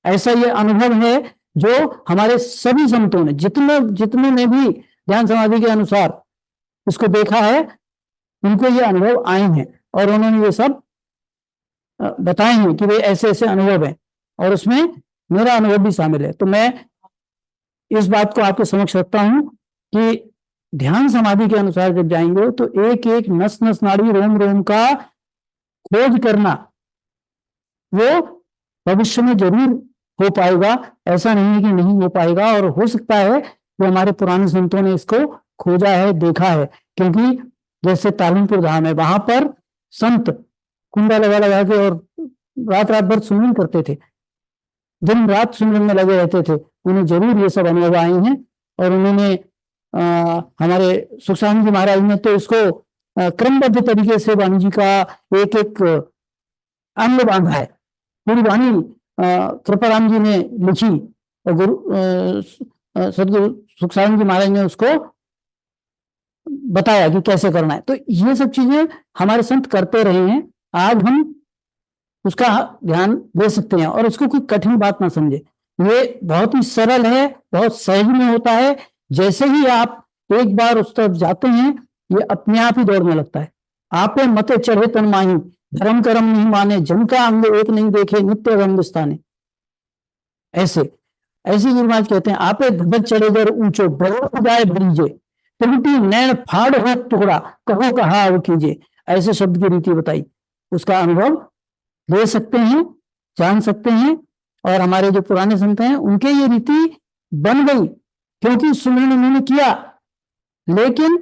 ऐसा ये अनुभव है जो हमारे सभी संतों ने, जितने जितने ने भी ध्यान समाधि के अनुसार इसको देखा है, उनको ये अनुभव आए हैं और उन्होंने ये सब बताए हैं कि वे ऐसे ऐसे अनुभव हैं, और उसमें मेरा अनुभव भी शामिल है। तो मैं इस बात को आपके समक्ष रखता हूं कि ध्यान समाधि के अनुसार जब जाएंगे तो एक एक नस नस नाड़ी रोम रोम का खोज करना वो भविष्य में जरूर हो पाएगा। ऐसा नहीं है कि नहीं हो पाएगा, और हो सकता है कि हमारे पुराने संतों ने इसको खोजा है, देखा है। क्योंकि जैसे तालमपुर धाम है, वहां पर संत कुंडा लगा लगा के और रात रात भर सुमिरन करते थे, दिन रात सुमिरन में लगे रहते थे। उन्हें जरूर ये सब अनुभव आए हैं, और उन्होंने हमारे सुखसानंद जी महाराज ने तो इसको क्रमबद्ध तरीके से वाणी जी का एक एक अंग बांधा है। पूरी वाणी कृपाराम जी ने लिखी और सदगुरु सुखसानंद जी महाराज ने उसको बताया कि कैसे करना है। तो ये सब चीजें हमारे संत करते रहे हैं, आज हम उसका ध्यान दे सकते हैं और उसको कोई कठिन बात ना समझे। ये बहुत ही सरल है, बहुत सहज में होता है। जैसे ही आप एक बार उस तरफ जाते हैं, ये अपने आप ही दौड़ने लगता है। आपे मते चढ़े तन माही, धर्म कर्म नहीं माने, जन का अंग एक नहीं देखे, नित्य गंधस्थाने। ऐसे ऐसे गुरु महाराज कहते हैं, आपे धबक चढ़े जर ऊंचो, बड़ो जाए भरीजे, त्रुटि नैन फाड़ हो टुकड़ा, कहो कहा वो कीजिए। ऐसे शब्द की रीति बताई, उसका अनुभव ले सकते हैं, जान सकते हैं। और हमारे जो पुराने संत हैं उनके ये रीति बन गई, क्योंकि सुमिरन उन्होंने किया। लेकिन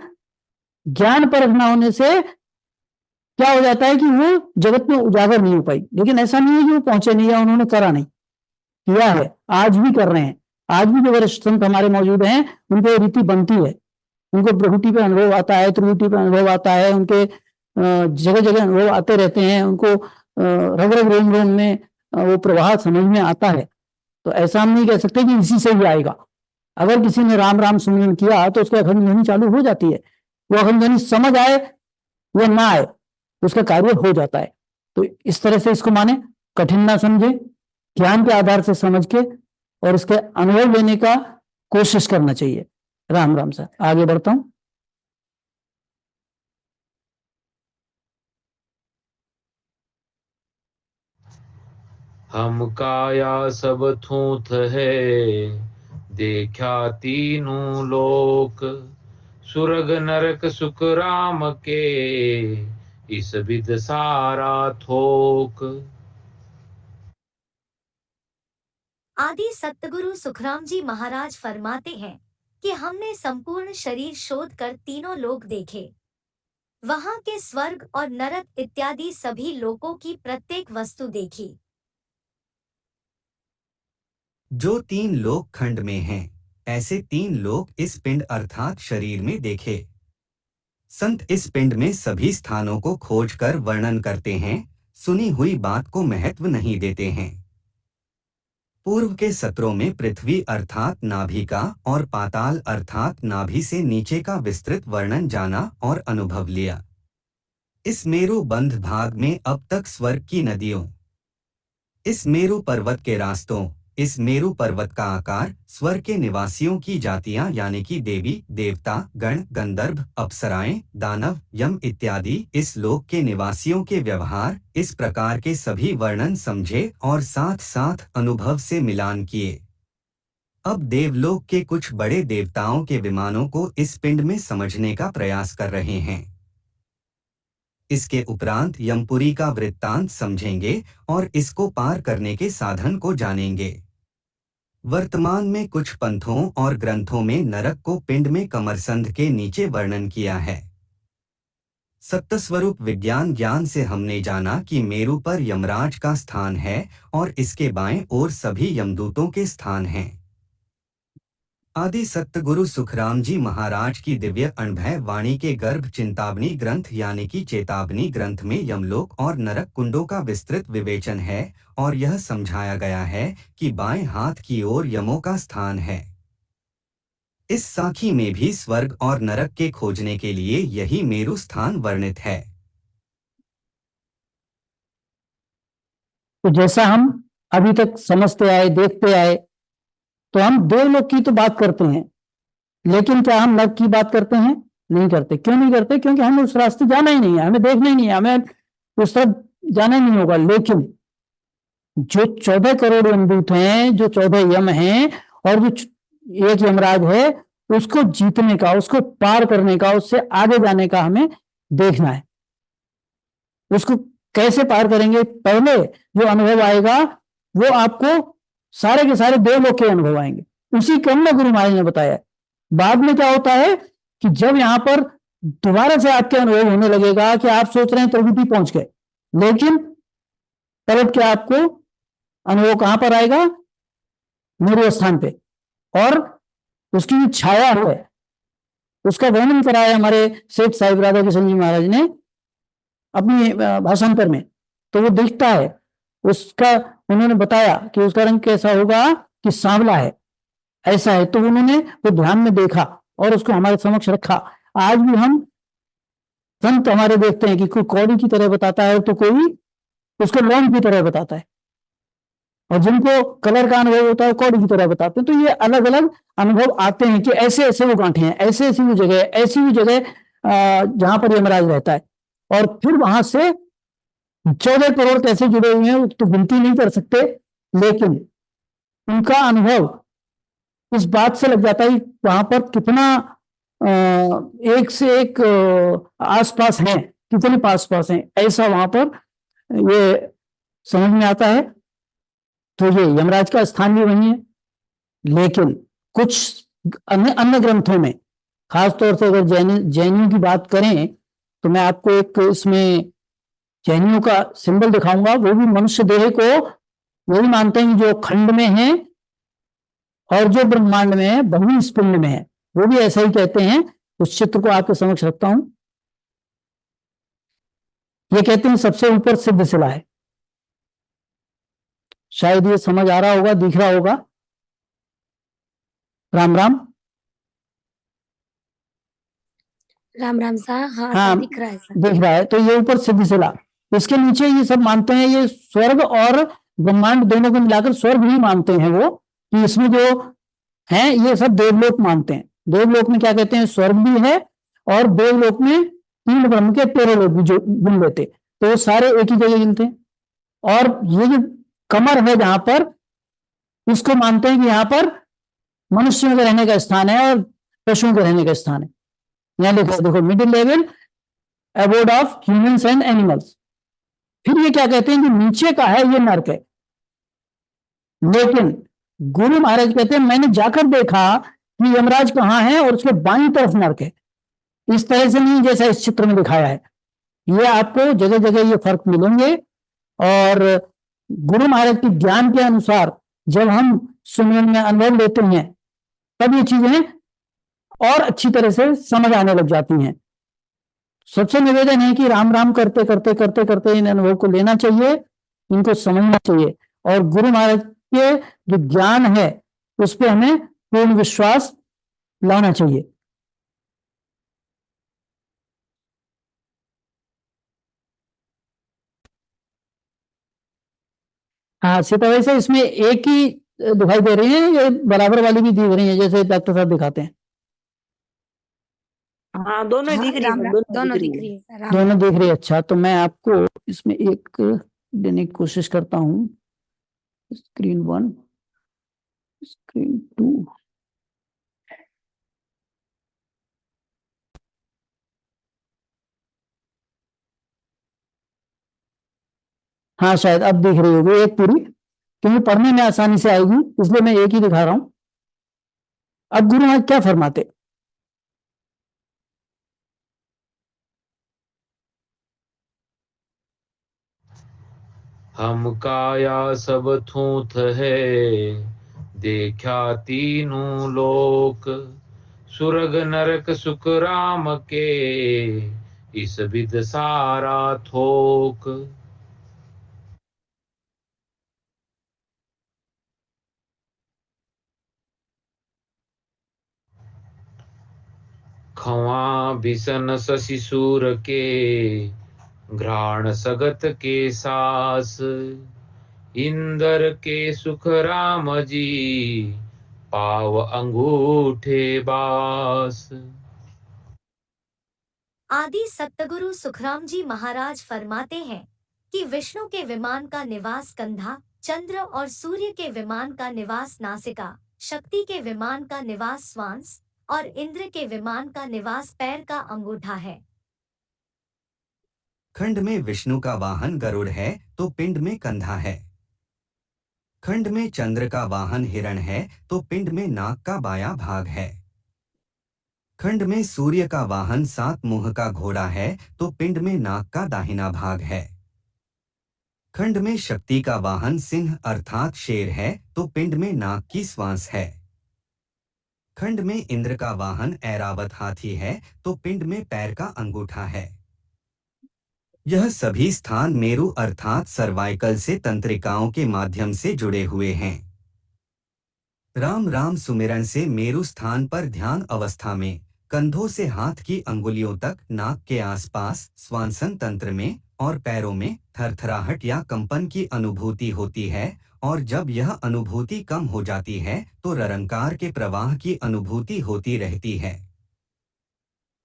ज्ञान परख ना होने से क्या हो जाता है कि वो जगत में उजागर नहीं हो पाई। लेकिन ऐसा नहीं है कि वो पहुंचे नहीं या उन्होंने करा नहीं, किया है, आज भी कर रहे हैं। आज भी जो वरिष्ठ संत हमारे मौजूद हैं उनको ये रीति बनती है। उनको प्रभुति पे अनुभव आता है, त्रिभुति पे अनुभव आता है, उनके जगह जगह अनुभव आते रहते हैं, उनको रग रग रोम रोम में वो प्रवाह समझ में आता है। तो ऐसा हम नहीं कह सकते कि इसी से ही आएगा। अगर किसी ने राम राम सुमिरन किया तो उसकी अखंड ध्वनि चालू हो जाती है। वो अखंड ध्वनि समझ आए या ना आए, उसका कार्य हो जाता है। तो इस तरह से इसको माने, कठिन ना समझे, ज्ञान के आधार से समझ के और इसके अनुभव लेने का कोशिश करना चाहिए। राम राम सर, आगे बढ़ता हूं। हम काया सब थूथ है, देखा तीनों लोक, सुरग नरक सुख राम के, इस विध सारा थोक। आदि सतगुरु सुखराम जी महाराज फरमाते हैं कि हमने संपूर्ण शरीर शोध कर तीनों लोक देखे, वहां के स्वर्ग और नरक इत्यादि सभी लोकों की प्रत्येक वस्तु देखी। जो 3 लोक खंड में हैं, ऐसे 3 लोक इस पिंड अर्थात शरीर में देखे। संत इस पिंड में सभी स्थानों को खोजकर वर्णन करते हैं, सुनी हुई बात को महत्व नहीं देते हैं। पूर्व के सत्रों में पृथ्वी अर्थात नाभि का और पाताल अर्थात नाभि से नीचे का विस्तृत वर्णन जाना और अनुभव लिया। इस मेरु बंध भाग में अब तक स्वर्ग की नदियों, इस मेरु पर्वत के रास्तों, इस मेरु पर्वत का आकार, स्वर्ग के निवासियों की जातियां यानी कि देवी देवता गण गंधर्व अप्सराएं दानव यम इत्यादि, इस लोक के निवासियों के व्यवहार, इस प्रकार के सभी वर्णन समझे और साथ साथ अनुभव से मिलान किए। अब देवलोक के कुछ बड़े देवताओं के विमानों को इस पिंड में समझने का प्रयास कर रहे हैं। इसके उपरांत यमपुरी का वृत्तांत समझेंगे और इसको पार करने के साधन को जानेंगे। वर्तमान में कुछ पंथों और ग्रंथों में नरक को पिंड में कमरसंध के नीचे वर्णन किया है। सत्स्वरूप विज्ञान ज्ञान से हमने जाना कि मेरु पर यमराज का स्थान है और इसके बाएं ओर सभी यमदूतों के स्थान हैं। आदि सत्य सुखराम जी महाराज की दिव्य अनुभव वाणी के गर्भ चिंतावनी ग्रंथ यानी कि चेतावनी ग्रंथ में यमलोक और नरक कुंडों का विस्तृत विवेचन है और यह समझाया गया है कि बाएं हाथ की ओर यमों का स्थान है। इस साखी में भी स्वर्ग और नरक के खोजने के लिए यही मेरु स्थान वर्णित है। तो जैसा हम अभी तक समझते आए, देखते आए, तो हम देवलोक की तो बात करते हैं, लेकिन क्या हम नरक की बात करते हैं? नहीं करते। क्यों नहीं करते? क्योंकि हमें उस रास्ते जाना ही नहीं है, हमें देखना ही नहीं है, हमें उस तरफ जाना ही नहीं होगा। लेकिन जो 14 करोड़ यमदूत हैं, जो 14 यम हैं, और जो एक यमराज है, उसको जीतने का, उसको पार करने का, उससे आगे जाने का हमें देखना है। उसको कैसे पार करेंगे? पहले जो अनुभव आएगा वो आपको सारे के सारे देवलोक के अनुभव आएंगे। उसी क्रम में गुरु महाराज ने बताया। बाद में क्या होता है कि जब यहां पर दोबारा से आपके अनुभव होने लगेगा कि आप सोच रहे हैं त्रिकुटी पहुंच गए, लेकिन पलट के आपको अनुभव कहां पर आएगा? मेरु स्थान पे। और उसकी जो छाया है उसका वर्णन कराया हमारे सेठ साहिब राधा किशन जी महाराज ने अपनी भाषांतर में। तो वो दिखता है उसका, उन्होंने बताया कि उसका रंग कैसा होगा, कि सांवला है, ऐसा है। तो उन्होंने वो ध्यान में देखा और उसको हमारे समक्ष रखा। आज भी हम संत हमारे देखते हैं कि कोई कौड़ी की तरह बताता है तो कोई उसको लौंग की तरह बताता है, और जिनको कलर का अनुभव होता है कौड़ी की तरह बताते हैं। तो ये अलग अलग अनुभव आते हैं कि ऐसे ऐसे वो गांठे हैं, ऐसे ऐसी वो जगह, ऐसी भी जगह जहां पर यमराज रहता है। और फिर वहां से 14 करोड़ कैसे जुड़े हुए हैं तो गिनती नहीं कर सकते, लेकिन उनका अनुभव इस बात से लग जाता है कि वहां पर कितना एक से एक आसपास है, कितने पास पास हैं, ऐसा वहां पर ये समझ में आता है। तो ये यमराज का स्थान भी वही है। लेकिन कुछ अन्य अन्य ग्रंथों में, खासतौर से अगर जैनियों की बात करें, तो मैं आपको एक इसमें जैनियों का सिंबल दिखाऊंगा। वो भी मनुष्य देह को वो भी मानते हैं जो खंड में है और जो ब्रह्मांड में है, वही इस पिंड में है, वो भी ऐसा ही कहते हैं। उस चित्र को आपके समक्ष रखता हूं। ये कहते हैं सबसे ऊपर सिद्ध शिला है। शायद ये समझ आ रहा होगा, दिख रहा होगा। राम राम। राम राम साहब। हाँ हाँ, सर, दिख रहा है सर। दिख रहा है। तो ये ऊपर सिद्ध शिला, इसके नीचे ये सब मानते हैं, ये स्वर्ग और ब्रह्मांड दोनों को मिलाकर स्वर्ग ही मानते हैं वो, कि इसमें जो है ये सब देवलोक मानते हैं। देवलोक में क्या कहते हैं? स्वर्ग भी है, और देवलोक में 3 ब्रह्म के 13 लोग भी जो गिन लेते, तो वो सारे एक ही जगह गिनते हैं। और ये जो कमर है जहां पर, इसको मानते हैं कि यहाँ पर मनुष्यों के रहने का स्थान है और पशुओं के रहने का स्थान है। यहाँ लिखा है, देखो, middle level abode of humans and animals. फिर ये क्या कहते हैं कि नीचे का है ये नरक है। लेकिन गुरु महाराज कहते हैं मैंने जाकर देखा कि यमराज कहाँ है और उसके बाईं तरफ नरक है। इस तरह से नहीं जैसा इस चित्र में दिखाया है। ये आपको जगह जगह ये फर्क मिलेंगे। और गुरु महाराज के ज्ञान के अनुसार जब हम सुमिरन में अनुभव लेते हैं, तब ये चीजें और अच्छी तरह से समझ आने लग जाती हैं। सबसे निवेदन है कि राम राम करते करते करते करते इन अनुभव को लेना चाहिए, इनको समझना चाहिए, और गुरु महाराज के जो ज्ञान है उस पर हमें पूर्ण विश्वास लाना चाहिए। हाँ सीता, वैसे इसमें एक ही दिखाई दे रही है, ये बराबर वाली भी दिख रही है जैसे डॉक्टर साहब दिखाते हैं। हाँ दोनों हाँ, दिख रही है राम सर, राम, दोनों दोनों दिख दिख रही रही है। है सर। राम दोनों राम। दिख रही है। अच्छा, तो मैं आपको इसमें एक देने की कोशिश करता हूँ। Screen 1, screen 2। हाँ शायद अब दिख रही होगी एक पूरी, क्योंकि पढ़ने में आसानी से आएगी, इसलिए मैं एक ही दिखा रहा हूं। अब गुरु महाराज क्या फरमाते? हम काया सब थूथ है, देखा तीनों लोक, सुरग नरक सुख राम के, इस विध सारा थोक। खवा भीषण शशि सूर के, घ्राण सगत के सास, इंदर के सुख राम जी, पाव अंगूठे बास। आदि सतगुरु सुखराम जी महाराज फरमाते हैं कि विष्णु के विमान का निवास कंधा, चंद्र और सूर्य के विमान का निवास नासिका, शक्ति के विमान का निवास स्वांस और इंद्र के विमान का निवास पैर का अंगूठा है। खंड में विष्णु का वाहन गरुड़ है तो पिंड में कंधा है। खंड में चंद्र का वाहन हिरण है तो पिंड में नाक का बायां भाग है। खंड में सूर्य का वाहन 7 मुंह का घोड़ा है तो पिंड में नाक का दाहिना भाग है। खंड में शक्ति का वाहन सिंह अर्थात शेर है तो पिंड में नाक की श्वास है। खंड में इंद्र का वाहन ऐरावत हाथी है तो पिंड में पैर का अंगूठा है। यह सभी स्थान मेरु अर्थात सर्वाइकल से तंत्रिकाओं के माध्यम से जुड़े हुए हैं। राम राम सुमिरन से मेरु स्थान पर ध्यान अवस्था में कंधों से हाथ की अंगुलियों तक नाक के आसपास श्वासन तंत्र में और पैरों में थरथराहट या कंपन की अनुभूति होती है, और जब यह अनुभूति कम हो जाती है तो ररंकार के प्रवाह की अनुभूति होती रहती है।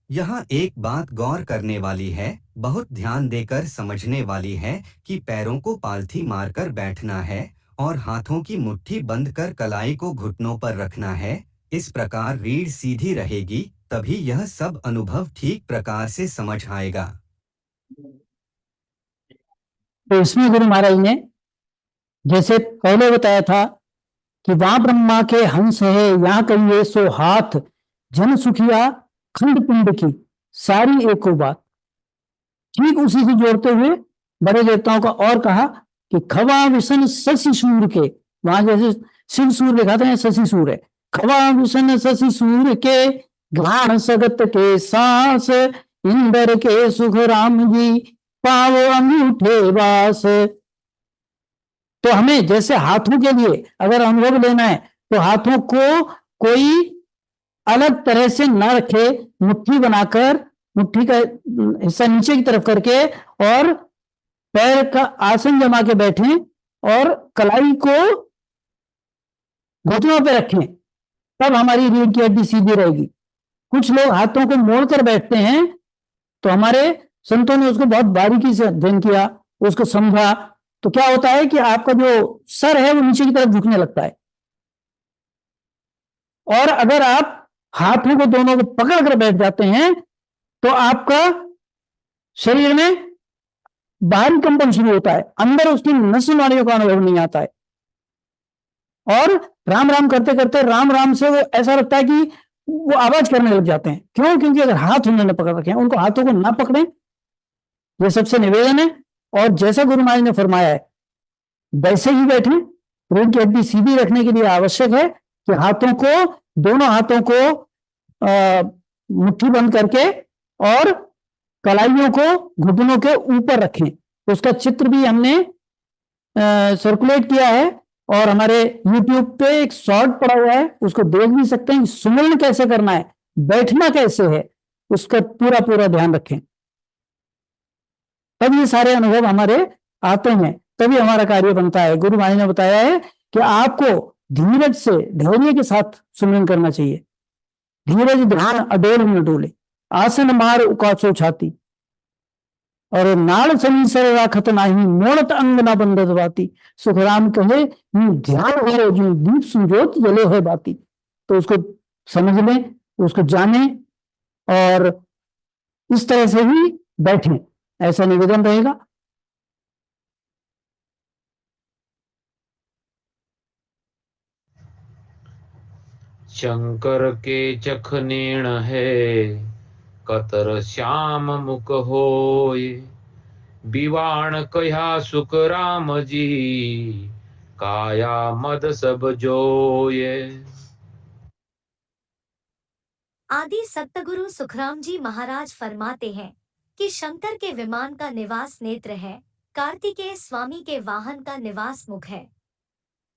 यहाँ एक बात गौर करने वाली है, बहुत ध्यान देकर समझने वाली है कि पैरों को पालथी मारकर बैठना है और हाथों की मुट्ठी बंद कर कलाई को घुटनों पर रखना है। इस प्रकार रीढ़ सीधी रहेगी, तभी यह सब अनुभव ठीक प्रकार से समझ आएगा। तो इसमें गुरु महाराज ने जैसे पहले बताया था कि वहां ब्रह्मा के हंस है, यहाँ कहिए सो हाथ, जन सुखिया खंड पिंड की सारी एको बात। ठीक उसी से जोड़ते हुए बड़े देवताओं का और कहा कि खवा विषण शशि सूर के, वहां जैसे शिव सूर दिखाते हैं, शशि सूर है। खवा विषण शशि सूर के, घ्राण सगत के सांस, इंदर के सुख राम जी, पाव अंगूठे वास। तो हमें जैसे हाथों के लिए अगर अनुभव लेना है तो हाथों को कोई अलग तरह से न रखे, मुट्ठी बनाकर, मुट्ठी का हिस्सा नीचे की तरफ करके और पैर का आसन जमा के बैठें और कलाई को घुटनों पे रखें, तब हमारी रीढ़ की हड्डी सीधी रहेगी। कुछ लोग हाथों को मोड़कर बैठते हैं, तो हमारे संतों ने उसको बहुत बारीकी से अध्ययन किया, उसको समझा, तो क्या होता है कि आपका जो सर है वो नीचे की तरफ झुकने लगता है। और अगर आप हाथों को दोनों को पकड़ कर बैठ जाते हैं तो आपका शरीर में बाहरी कंपन शुरू होता है, अंदर उसकी नस नाड़ियों का अनुभव नहीं आता है। और राम राम करते करते राम राम से वो ऐसा लगता है कि वो आवाज करने लग जाते हैं। क्यों? क्योंकि अगर हाथ उन्होंने पकड़ रखे हैं, उनको हाथों को ना पकड़ें, ये सबसे निवेदन है। और जैसा गुरु महाराज ने फरमाया है वैसे ही बैठे। रीढ़ की हड्डी सीधी रखने के लिए आवश्यक है कि हाथों को, दोनों हाथों को मुट्ठी बंद करके और कलाइयों को घुटनों के ऊपर रखें। उसका चित्र भी हमने सर्कुलेट किया है और हमारे YouTube पे एक शॉर्ट पड़ा हुआ है, उसको देख भी सकते हैं। सुमरण कैसे करना है, बैठना कैसे है, उसका पूरा पूरा ध्यान रखें, तब ये सारे अनुभव हमारे आते हैं, तभी हमारा कार्य बनता है। गुरु महाराज ने बताया है कि आपको धीरज से, धैर्य के साथ सुमरण करना चाहिए। धीरज ध्यान अडोल न डोले, आसन मार उकासो छाती, और नाल समीसर राखत नाही, मोड़त अंग न बंधत बाती। सुखराम कहे ध्यान हो जो दीप सुजोत जले है बाती। तो उसको समझ लें, उसको जाने और इस तरह से ही बैठें, ऐसा निवेदन रहेगा। शंकर के चख नेण है, कतर श्याम मुख होय, विवाण कहा सुख राम जी, काया मद सब जोये। आदि सतगुरु सुखराम जी महाराज फरमाते हैं कि शंकर के विमान का निवास नेत्र है, कार्तिकेय स्वामी के वाहन का निवास मुख है।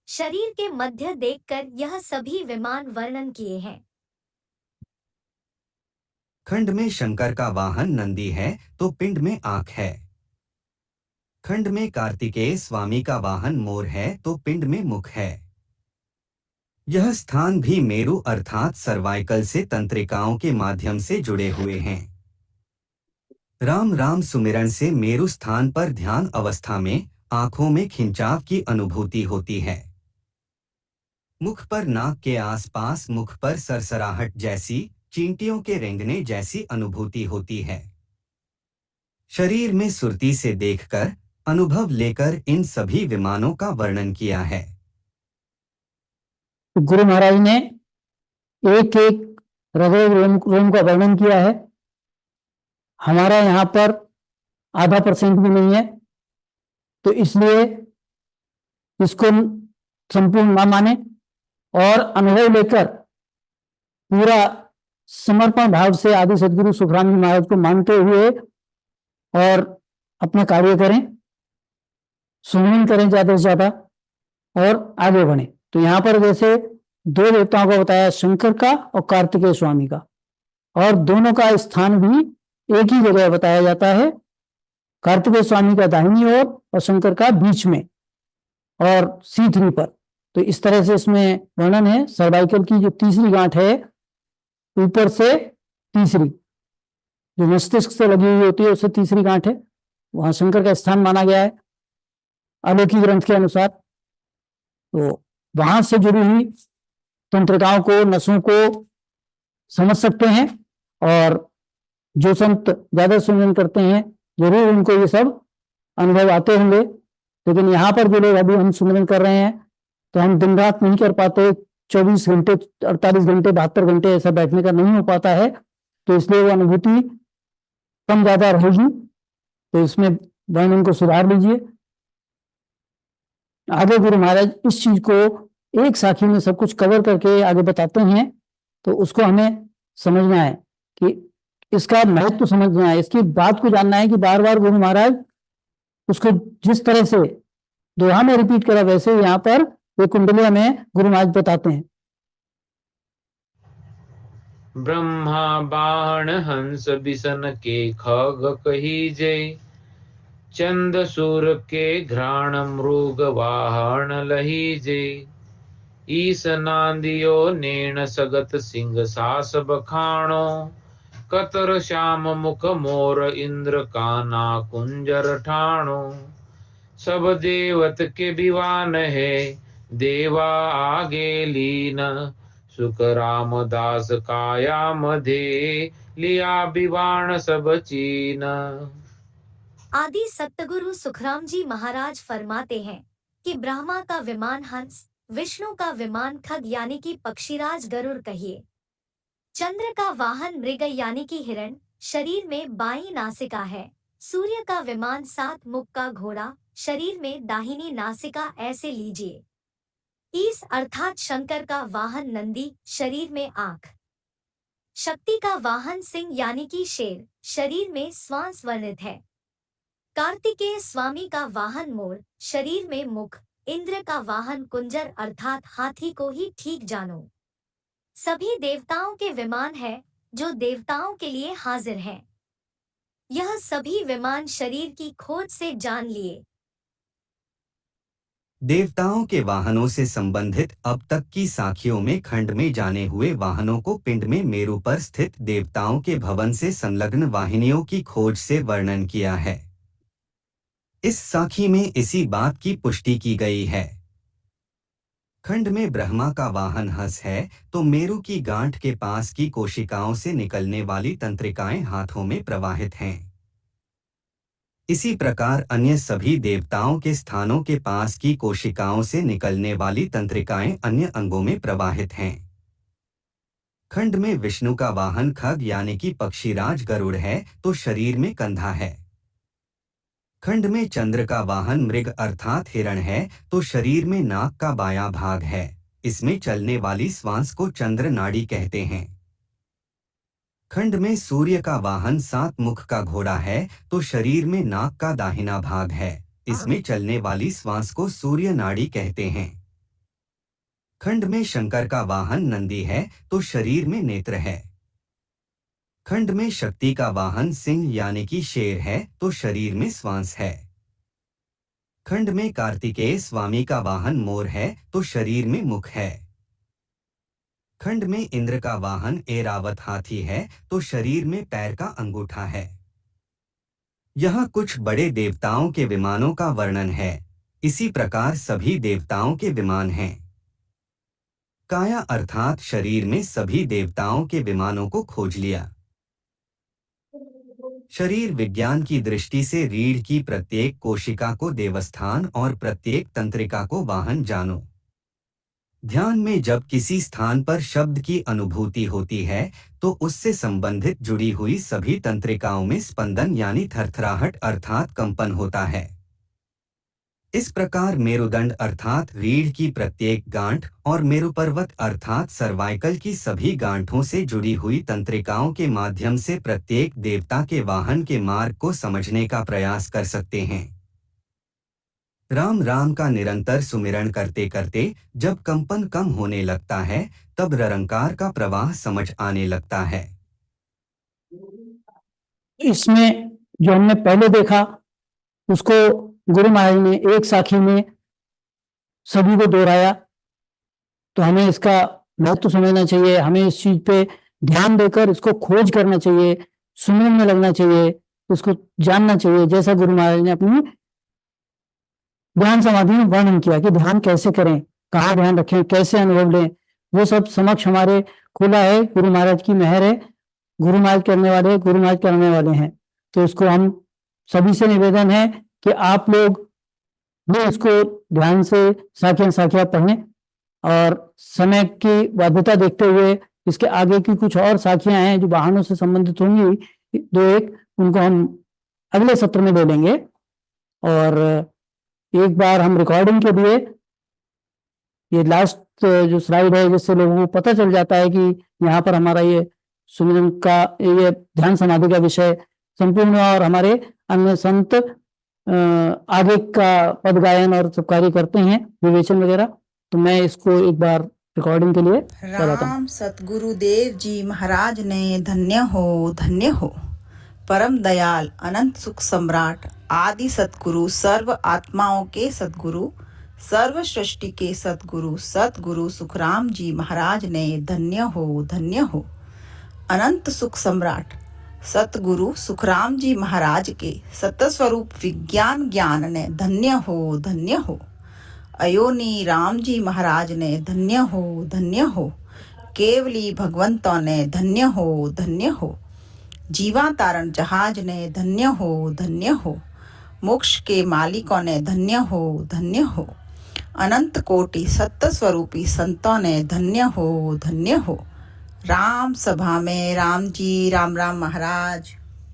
शरीर के मध्य देखकर यह सभी विमान वर्णन किए हैं। खंड में शंकर का वाहन नंदी है तो पिंड में आंख है। खंड में कार्तिकेय स्वामी का वाहन मोर है तो पिंड में मुख है। यह स्थान भी मेरु अर्थात सर्वाइकल से तंत्रिकाओं के माध्यम से जुड़े हुए हैं। राम राम सुमिरन से मेरु स्थान पर ध्यान अवस्था में आंखों में खिंचाव की अनुभूति होती है। मुख पर नाक के आसपास मुख पर सरसराहट जैसी, चींटियों के रेंगने जैसी अनुभूति होती है। शरीर में सुरती से देखकर, अनुभव लेकर इन सभी विमानों का वर्णन किया है। तो गुरु महाराज ने एक एक हृदय रोम का वर्णन किया है। हमारा यहाँ पर 0.5% भी नहीं है, तो इसलिए इसको संपूर्ण ना माने और अनुभव लेकर पूरा समर्पण भाव से आदि सदगुरु सुखराम जी महाराज को मानते हुए और अपना कार्य करें, सुमिरन करें ज्यादा से ज्यादा और आगे बढ़े। तो यहाँ पर जैसे 2 देवताओं का बताया, शंकर का और कार्तिकेय स्वामी का, और दोनों का स्थान भी एक ही जगह बताया जाता है। कार्तिकेय स्वामी का दाहिनी ओर और शंकर का बीच में और C3 पर। तो इस तरह से इसमें वर्णन है। सर्वाइकल की जो तीसरी गांठ है, ऊपर से तीसरी जो मस्तिष्क से लगी हुई होती है, उससे तीसरी गांठ है, वहां शंकर का स्थान माना गया है अलौकिक ग्रंथ के अनुसार। तो वहां से जुड़ी हुई तंत्रिकाओं को, नसों को समझ सकते हैं, और जो संत ज्यादा सुमिरन करते हैं जरूर उनको ये सब अनुभव आते होंगे। लेकिन यहाँ पर जो लोग अभी हम सुमिरन कर रहे हैं, तो हम दिन रात नहीं कर पाते, 24 घंटे 48 घंटे 72 घंटे ऐसा बैठने का नहीं हो पाता है, तो इसलिए वो अनुभूति कम ज्यादा रहेगी। तो इसमें वर्णन को सुधार लीजिए। आगे गुरु महाराज इस चीज को एक साखी में सब कुछ कवर करके आगे बताते हैं, तो उसको हमें समझना है कि इसका महत्व समझना है, इसकी बात को जानना है कि बार बार गुरु महाराज उसको जिस तरह से दोहा में रिपीट करा, वैसे यहाँ पर ये कुंडलिया में गुरु महाराज बताते हैं। ब्रह्मा बाण हंस बिसन के खग कहीजे, चंद सूर के घ्राण मृग वाहन लहीजे। ईस नांदियो नेण सगत सिंह सास बखाणो, कतर श्याम मुख मोर इंद्र काना कुंजर ठाणो। सब देवत के विवान है, देवा आगे लीन। सुख रामदास काया मधे, लिया विवान सब चीन। आदि सतगुरु सुखराम जी महाराज फरमाते हैं कि ब्रह्मा का विमान हंस, विष्णु का विमान खग यानी कि पक्षीराज गरुड़ कहिए, चंद्र का वाहन मृग यानी कि हिरण, शरीर में बाईं नासिका है। सूर्य का विमान 7 मुख का घोड़ा, शरीर में दाहिनी नासिका ऐसे लीजिए। ईस अर्थात शंकर का वाहन नंदी, शरीर में आंख। शक्ति का वाहन सिंह यानी कि शेर, शरीर में श्वास वर्णित है। कार्तिकेय स्वामी का वाहन मोर, शरीर में मुख। इंद्र का वाहन कुंजर अर्थात हाथी को ही ठीक जानो। सभी देवताओं के विमान है जो देवताओं के लिए हाजिर हैं। यह सभी विमान शरीर की खोज से जान लिए। देवताओं के वाहनों से संबंधित अब तक की साखियों में खंड में जाने हुए वाहनों को पिंड में मेरु पर स्थित देवताओं के भवन से संलग्न वाहिनियों की खोज से वर्णन किया है। इस साखी में इसी बात की पुष्टि की गई है। खंड में ब्रह्मा का वाहन हंस है तो मेरु की गांठ के पास की कोशिकाओं से निकलने वाली तंत्रिकाएं हाथों में प्रवाहित हैं। इसी प्रकार अन्य सभी देवताओं के स्थानों के पास की कोशिकाओं से निकलने वाली तंत्रिकाएं अन्य अंगों में प्रवाहित हैं। खंड में विष्णु का वाहन खग यानी कि पक्षीराज गरुड़ है तो शरीर में कंधा है। खंड में चंद्र का वाहन मृग अर्थात हिरण है तो शरीर में नाक का बायां भाग है। इसमें चलने वाली श्वास को चंद्र नाड़ी कहते हैं। खंड में सूर्य का वाहन 7 मुख का घोड़ा है तो शरीर में नाक का दाहिना भाग है। इसमें चलने वाली श्वास को सूर्य नाड़ी कहते हैं। खंड में शंकर का वाहन नंदी है तो शरीर में नेत्र है। खंड में शक्ति का वाहन सिंह यानी कि शेर है तो शरीर में श्वास है। खंड में कार्तिकेय स्वामी का वाहन मोर है तो शरीर में मुख है। खंड में इंद्र का वाहन ऐरावत हाथी है तो शरीर में पैर का अंगूठा है। यहाँ कुछ बड़े देवताओं के विमानों का वर्णन है। इसी प्रकार सभी देवताओं के विमान हैं। काया अर्थात शरीर में सभी देवताओं के विमानों को खोज लिया। शरीर विज्ञान की दृष्टि से रीढ़ की प्रत्येक कोशिका को देवस्थान और प्रत्येक तंत्रिका को वाहन जानो। ध्यान में जब किसी स्थान पर शब्द की अनुभूति होती है तो उससे संबंधित जुड़ी हुई सभी तंत्रिकाओं में स्पंदन यानी थरथराहट अर्थात कंपन होता है। इस प्रकार मेरुदंड अर्थात रीढ़ की प्रत्येक गांठ और मेरुपर्वत अर्थात सर्वाइकल की सभी गांठों से जुड़ी हुई तंत्रिकाओं के माध्यम से प्रत्येक देवता के वाहन के मार्ग को समझने का प्रयास कर सकते हैं। राम राम का निरंतर सुमिरन करते करते जब कंपन कम होने लगता है तब ररंकार का प्रवाह समझ आने लगता है। इसमें जो हमने पहले देखा उसको गुरु महाराज ने एक साखी में सभी को दोहराया, तो हमें इसका महत्व समझना चाहिए। हमें इस चीज पे ध्यान देकर इसको खोज करना चाहिए, सुमिरन में लगना चाहिए, उसको जानना चाहिए। जैसा गुरु महाराज ने अपनी ध्यान समाधि में वर्णन किया कि ध्यान कैसे करें, कहाँ ध्यान रखें, कैसे अनुभव लें, वो सब समक्ष हमारे खुला है। गुरु महाराज की मेहर है, गुरु महाराज करने वाले, गुरु महाराज करने वाले हैं। तो इसको हम सभी से निवेदन है कि आप लोग भी इसको ध्यान से साखियां पढ़ें और समय की बाध्यता देखते हुए इसके आगे की कुछ और साखियां हैं जो वाहनों से संबंधित होंगी, 2-1 उनको हम अगले सत्र में ले लेंगे। और एक बार हम रिकॉर्डिंग के लिए ये लास्ट जो स्लाइड है जिससे लोगों को पता चल जाता है कि यहाँ पर हमारा ये सुमिरन का ये ध्यान समाधि का विषय संपूर्ण और हमारे अन्य संत आगे का पद गायन और सब कार्य करते हैं, विवेचन वगैरह। तो मैं इसको एक बार रिकॉर्डिंग के लिए चलाता हूँ। राम सतगुरुदेव जी महाराज ने धन्य हो परम दयाल अनंत सुख सम्राट आदि सतगुरु सर्व आत्माओं के सतगुरु सर्व सृष्टि के सतगुरु सुखराम जी महाराज ने धन्य हो अनंत सुख सम्राट सतगुरु सुखराम जी महाराज के सतस्वरूप विज्ञान ज्ञान ने धन्य हो अयोनी राम जी महाराज ने धन्य हो केवली भगवंतों ने धन्य हो जीवा तारण जहाज ने धन्य हो मोक्ष के मालिकों ने धन्य हो अनंत कोटि सत्य स्वरूपी संतों ने धन्य हो राम सभा में राम जी राम महाराज।